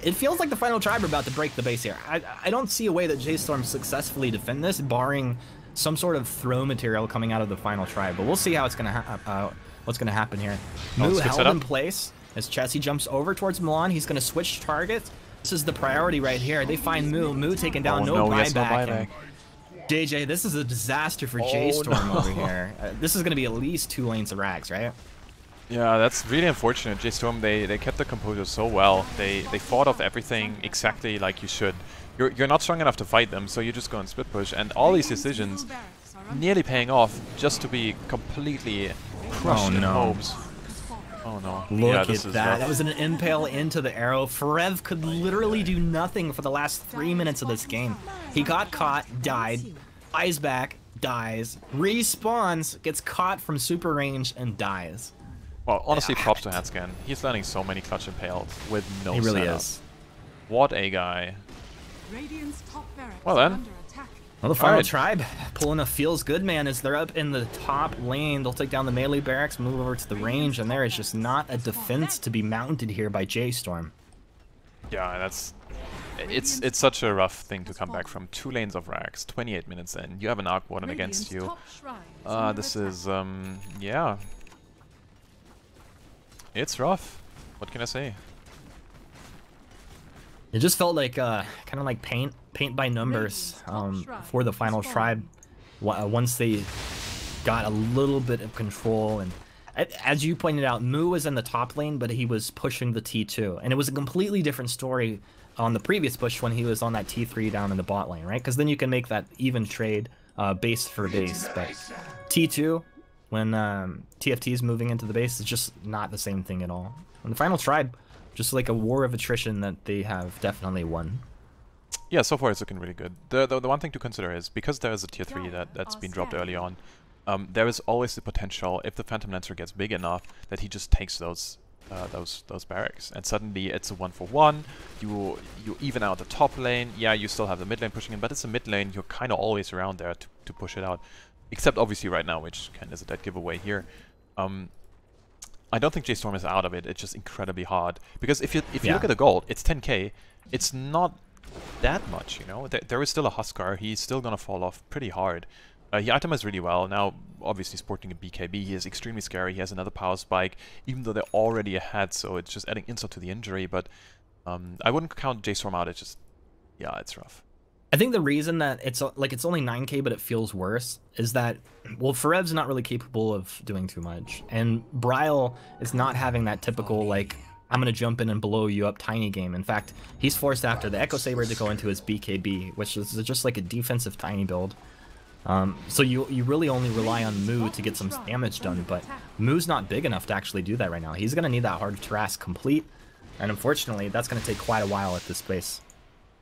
A: it feels like the final tribe are about to break the base here. I don't see a way that J.Storm successfully defend this, barring some sort of throw material coming out of the final tribe. But we'll see how it's gonna what's gonna happen here. Mu held in place as Chessie jumps over towards Milan. He's gonna switch targets. This is the priority right here. They find Mu. Mu taken down, no buyback. JJ, this is a disaster for J.Storm over here. This is gonna be at least 2 lanes of Rags, right?
B: Yeah, that's really unfortunate. J.Storm, they kept the composure so well. They fought off everything exactly like you should. You're not strong enough to fight them, so you just go and split push. And all these decisions nearly paying off just to be completely crushed in hopes. Oh no.
A: Look at that. That was an impale into the arrow. Frev could literally do nothing for the last 3 minutes of this game. He got caught, died, flies back, dies, respawns, gets caught from super range, and dies.
B: Well, honestly, props to Hanskin. He's landing so many clutch impales with no setup.
A: He really is.
B: What a guy. Well then.
A: Well, the final tribe pulling a feels good man as they're up in the top lane. They'll take down the melee barracks, move over to the range, and there is just not a defense to be mounted here by J.Storm.
B: Yeah, it's such a rough thing to come back from. 2 lanes of Rags, 28 minutes in. You have an Arc Warden against you. This is yeah. It's rough. What can I say?
A: It just felt like kind of like paint by numbers for the final tribe. Once they got a little bit of control, and as you pointed out, Mu was in the top lane, but he was pushing the T2, and it was a completely different story on the previous push when he was on that T3 down in the bot lane, right? Because then you can make that even trade base for base, but T2. When TFT is moving into the base, it's just not the same thing at all. And the final tribe, just like a war of attrition that they have definitely won.
B: Yeah, so far it's looking really good. The one thing to consider is, because there is a tier 3 that's been dropped early on, there is always the potential, if the Phantom Lancer gets big enough, that he just takes those barracks, and suddenly it's a 1-for-1. You even out the top lane. Yeah, you still have the mid lane pushing in, but it's a mid lane. You're kind of always around there to push it out. Except obviously right now, which kind of is a dead giveaway here. I don't think J.Storm is out of it. It's just incredibly hard. Because if you look at the gold, it's 10k. It's not that much, you know? There is still a Huskar. He's still gonna fall off pretty hard. He itemized really well. Now, obviously, sporting a BKB, he is extremely scary. He has another power spike, even though they're already ahead, so it's just adding insult to the injury. But I wouldn't count J.Storm out. It's just, yeah, it's rough.
A: I think the reason that it's only 9k but it feels worse is that, well, Ferev's not really capable of doing too much, and Bryle is not having that typical, like, I'm gonna jump in and blow you up tiny game. In fact, he's forced after the Echo Saber to go into his BKB, which is just like a defensive tiny build. So you really only rely on Moo to get some damage done, but Moo's not big enough to actually do that right now. He's gonna need that hard Trask complete, and unfortunately, that's gonna take quite a while at this pace.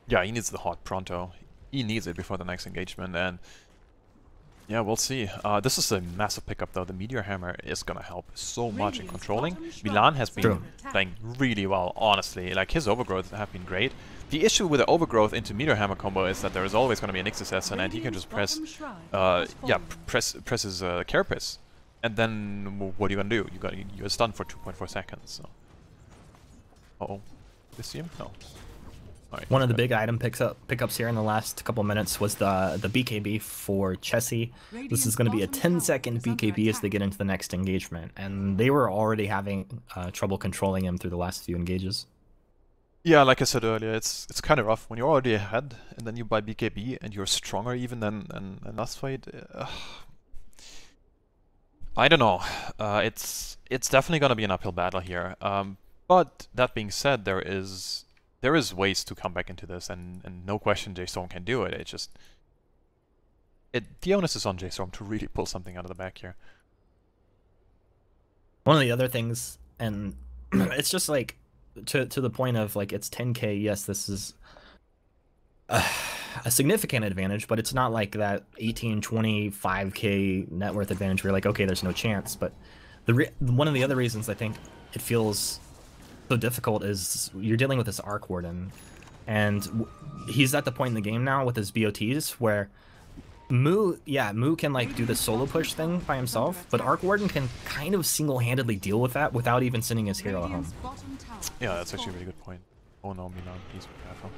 B: Yeah, he needs the hot pronto. He needs it before the next engagement, and yeah, we'll see. This is a massive pickup, though. The Meteor Hammer is gonna help so much in controlling. Milan has been playing really well, honestly. Like, his overgrowth have been great. The issue with the overgrowth into Meteor Hammer combo is that there is always gonna be an X assassin, and he can just press, press his Carapace, and then what are you gonna do? You're stunned for 2.4 seconds. So. Uh-oh, did you see him? No. Right,
A: one of the big item pickups here in the last couple minutes was the BKB for Chessie. This is going to be a 10-second BKB as they get into the next engagement, and they were already having trouble controlling him through the last few engages.
B: Yeah, like I said earlier, it's kind of rough when you're already ahead, and then you buy BKB, and you're stronger even than last fight. I don't know. It's definitely going to be an uphill battle here. But that being said, there is ways to come back into this, and no question J.Storm can do it. It's just... the onus is on J.Storm to really pull something out of the back here.
A: One of the other things, and it's just like, to the point of, like, it's 10k, yes, this is a significant advantage, but it's not like that 18, 25k net worth advantage where you're like, okay, there's no chance. But one of the other reasons I think it feels so difficult is you're dealing with this Arc Warden, and he's at the point in the game now with his BOTs where Moo can like do the solo push thing by himself, but Arc Warden can kind of single-handedly deal with that without even sending his hero home.
B: Yeah, that's actually a really good point. Oh no, Milan, please be careful.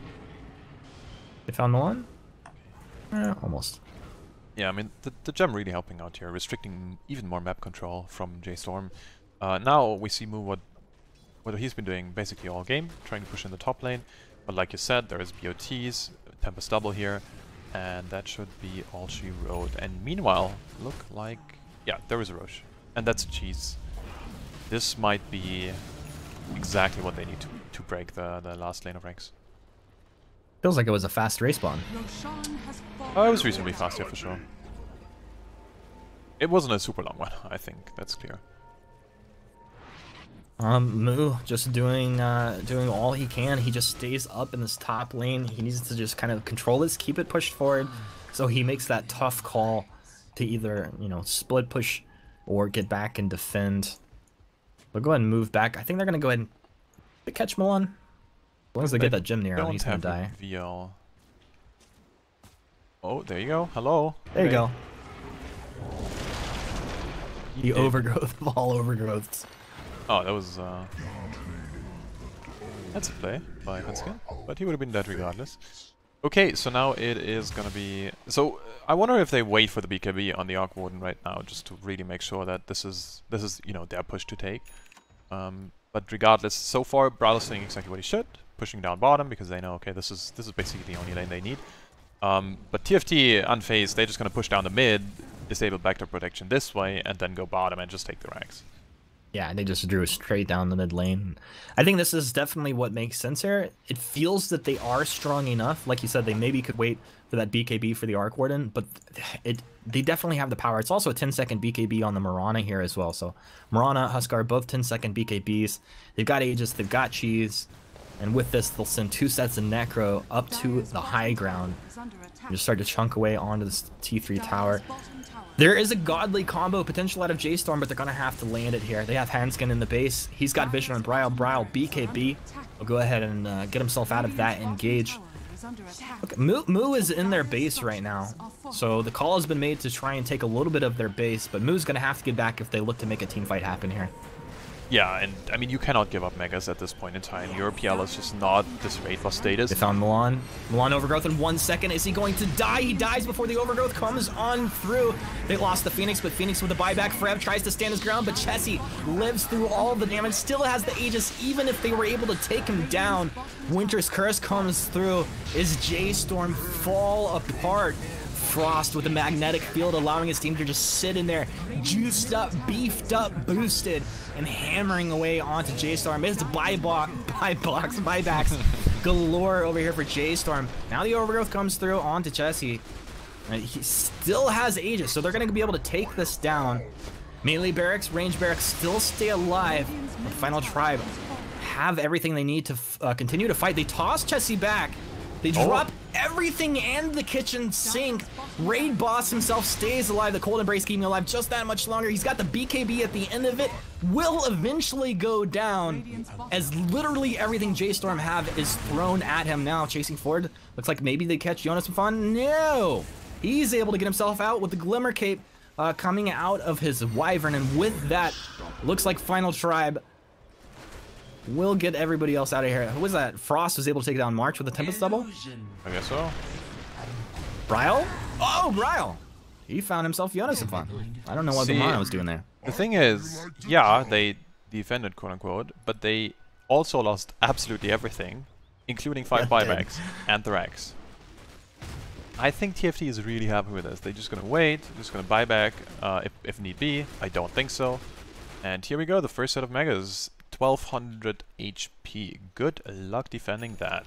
A: They found Milan? Almost.
B: Yeah, I mean, the gem really helping out here, restricting even more map control from J.Storm. Now we see Moo what he's been doing basically all game, trying to push in the top lane. But like you said, there is BOTs, Tempest double here, and that should be all she wrote. And meanwhile, look like... yeah, there is a Roche. And that's a cheese. This might be exactly what they need to break the last lane of ranks.
A: Feels like it was a fast respawn.
B: Oh, it was reasonably fast here for sure. It wasn't a super long one, I think, that's clear.
A: Moo just doing all he can. He just stays up in this top lane. He needs to just kind of control this, keep it pushed forward. So he makes that tough call to either, you know, split push or get back and defend. But go ahead and move back. I think they're gonna go ahead and catch Milan. As long as they get that gem near him, he's gonna die.
B: VL. Oh, there you go. Hello.
A: There you go. The overgrowth of all overgrowths.
B: Oh, that was, that's a play by Hanskin, but he would have been dead regardless. Okay, so now it is gonna be... so, I wonder if they wait for the BKB on the Arc Warden right now, just to really make sure that this is you know, their push to take. But regardless, so far, Bralo's doing exactly what he should, pushing down bottom, because they know, okay, this is basically the only lane they need. But TFT, unfazed, they're just gonna push down the mid, disable backdoor protection this way, and then go bottom and just take the ranks.
A: Yeah, they just drew straight down the mid lane. I think this is definitely what makes sense here. It feels that they are strong enough. Like you said, they maybe could wait for that BKB for the Arc Warden, but they definitely have the power. It's also a 10-second BKB on the Mirana here as well. So Mirana, Huskar, both 10-second BKBs. They've got Aegis, they've got Cheese, and with this, they'll send 2 sets of Necro up to the high ground. Just start to chunk away onto this T3 tower. There is a godly combo potential out of J.Storm, but they're going to have to land it here. They have Hanskin in the base. He's got vision on Bryle. Bryle, BKB. Will go ahead and get himself out of that engage. Look, Moo is in their base right now. So the call has been made to try and take a little bit of their base, but Moo's going to have to get back if they look to make a team fight happen here.
B: Yeah, and I mean, you cannot give up Megas at this point in time. Your PL is just not this rate for status.
A: They found Milan. Milan Overgrowth in 1 second. Is he going to die? He dies before the Overgrowth comes on through. They lost the Phoenix, but Phoenix with the buyback. Frev tries to stand his ground, but Chessie lives through all the damage. Still has the Aegis, even if they were able to take him down. Winter's Curse comes through. Is J.Storm fall apart? Frost with the magnetic field allowing his team to just sit in there, juiced up, beefed up, boosted, and hammering away onto J.Storm. It's buybacks galore over here for J.Storm. Now the Overgrowth comes through onto Chessie. He still has Aegis, so they're going to be able to take this down. Melee barracks, range barracks still stay alive. The Final Tribe have everything they need to continue to fight. They toss Chessie back. They drop everything and the kitchen sink. Raid Boss himself stays alive. The Cold Embrace keeping him alive just that much longer. He's got the BKB at the end of it. Will eventually go down as literally everything J.Storm have is thrown at him now. Chasing forward. Looks like maybe they catch Jonas Fun. No! He's able to get himself out with the Glimmer Cape coming out of his Wyvern. And with that, looks like Final Tribe we'll get everybody else out of here. Who was that? Frost was able to take down March with the Tempest double?
B: I guess so.
A: Bryle? Oh, Bryle! He found himself Jonas Fun. I don't know what Bamana was doing there.
B: The thing is, yeah, they defended, quote-unquote, but they also lost absolutely everything, including 5 buybacks and the Rex. I think TFT is really happy with this. They're just gonna wait, just gonna buy back if need be. I don't think so. And here we go, the first set of Megas. 1200 HP. Good luck defending that.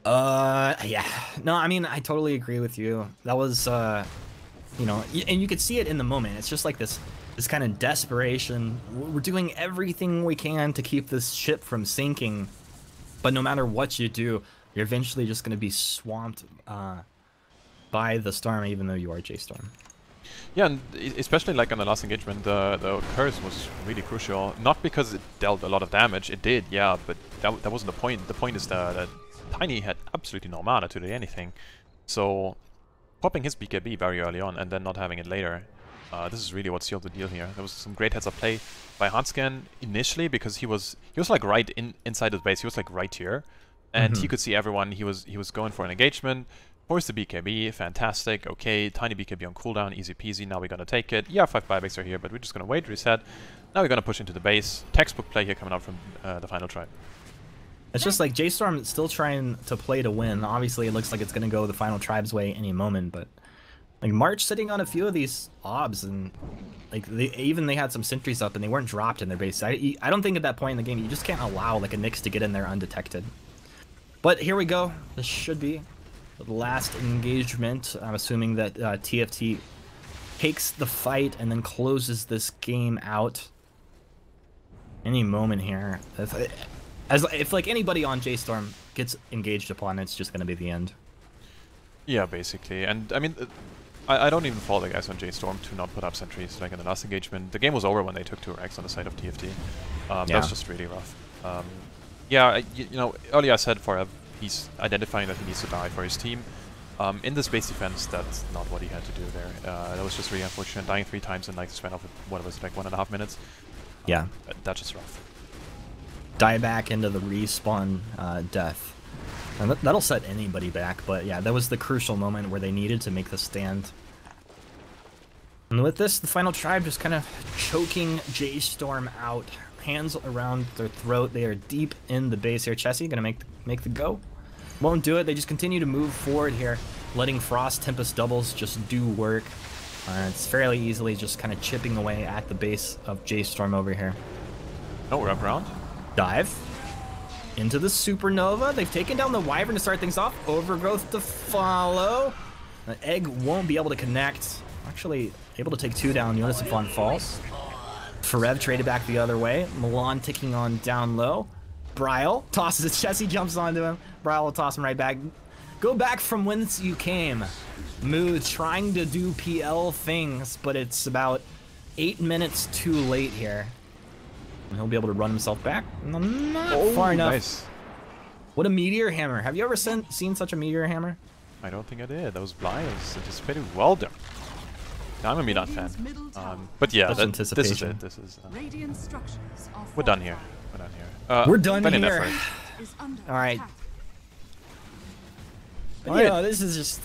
A: Yeah. No, I mean, I totally agree with you. That was, you know, and you could see it in the moment. It's just like this kind of desperation. We're doing everything we can to keep this ship from sinking, but no matter what you do, you're eventually just going to be swamped by the storm, even though you are J.Storm.
B: Yeah, and especially like on the last engagement, the curse was really crucial. Not because it dealt a lot of damage, it did, yeah, but that wasn't the point. The point is that Tiny had absolutely no mana to do anything. So popping his BKB very early on and then not having it later, this is really what sealed the deal here. There was some great heads up play by Hanscan initially because he was like right inside his base. He was like right here, and he could see everyone. He was going for an engagement. Force the BKB, fantastic, okay, tiny BKB on cooldown, easy peasy, now we're gonna take it. Yeah, 5 buybacks are here, but we're just gonna wait, reset. Now we're gonna push into the base. Textbook play here coming out from the Final Tribe.
A: It's just like J.Storm still trying to play to win. Obviously, it looks like it's gonna go the Final Tribe's way any moment, but like March sitting on a few of these obs, and like they had some sentries up and they weren't dropped in their base. I don't think at that point in the game you just can't allow like a Nyx to get in there undetected. But here we go. This should be the last engagement. I'm assuming that TFT takes the fight and then closes this game out any moment here. If like anybody on J.Storm gets engaged upon, it's just going to be the end.
B: Yeah, basically. And I mean, I don't even fault the guys on J.Storm to not put up sentries like in the last engagement. The game was over when they took 2 racks on the side of TFT. That's just really rough. Yeah, you know, earlier I said he's identifying that he needs to die for his team. In the space defense, that's not what he had to do there. That was just really unfortunate. Dying 3 times in like the span of, what was it, like 1.5 minutes?
A: Yeah.
B: That's just rough.
A: Die back into the respawn death. And that'll set anybody back, but yeah, that was the crucial moment where they needed to make the stand. And with this, the Final Tribe just kind of choking J.Storm out. Hands around their throat. They are deep in the base here. Chessie gonna make the go. Won't do it. They just continue to move forward here, letting Frost Tempest doubles just do work. It's fairly easily just kind of chipping away at the base of J.Storm over here.
B: Oh, we're up around.
A: Dive into the Supernova. They've taken down the Wyvern to start things off. Overgrowth to follow. The Egg won't be able to connect. Actually able to take 2 down. Jonas Fon falls. Forev traded back the other way. Milan ticking on down low. Bryle tosses it. Chessie jumps onto him. Bryle will toss him right back. Go back from whence you came. Mood trying to do PL things, but it's about 8 minutes too late here. And he'll be able to run himself back. Not far enough.
B: Nice.
A: What a meteor hammer. Have you ever seen such a meteor hammer?
B: I don't think I did. That was blind. It was anticipated. Well done. I'm a Milan fan. But yeah,
A: Such
B: this is
A: anticipation.
B: it. This is
C: Radiant structures are
B: we're done here. We're done here.
A: We're done
B: valiant
A: here.
B: effort.
C: is under
A: All right.
C: attack.
A: But yeah, this is just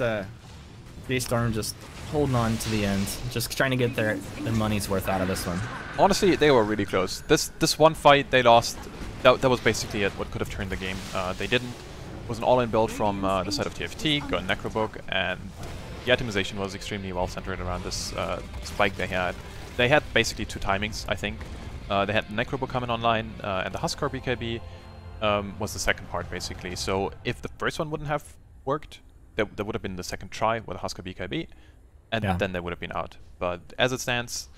A: J.Storm just holding on to the end, just trying to get their money's worth out of this one.
B: Honestly, they were really close. This one fight they lost, that was basically it, what could have turned the game. They didn't. It was an all-in build from the side of TFT, got Necrobook, and the itemization was extremely well centered around this spike they had. They had basically two timings, I think. They had Necrobook coming online, and the Huskar BKB was the second part, basically. So if the first one wouldn't have worked, there would have been the second try with a Huskar BKB, and then they would have been out. But as it stands,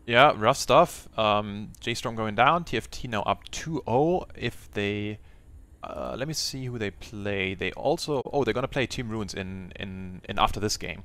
B: yeah, rough stuff. J.Storm going down, TFT now up 2-0. If they... let me see who they play. They also... Oh, they're gonna play Team Runes in after this game.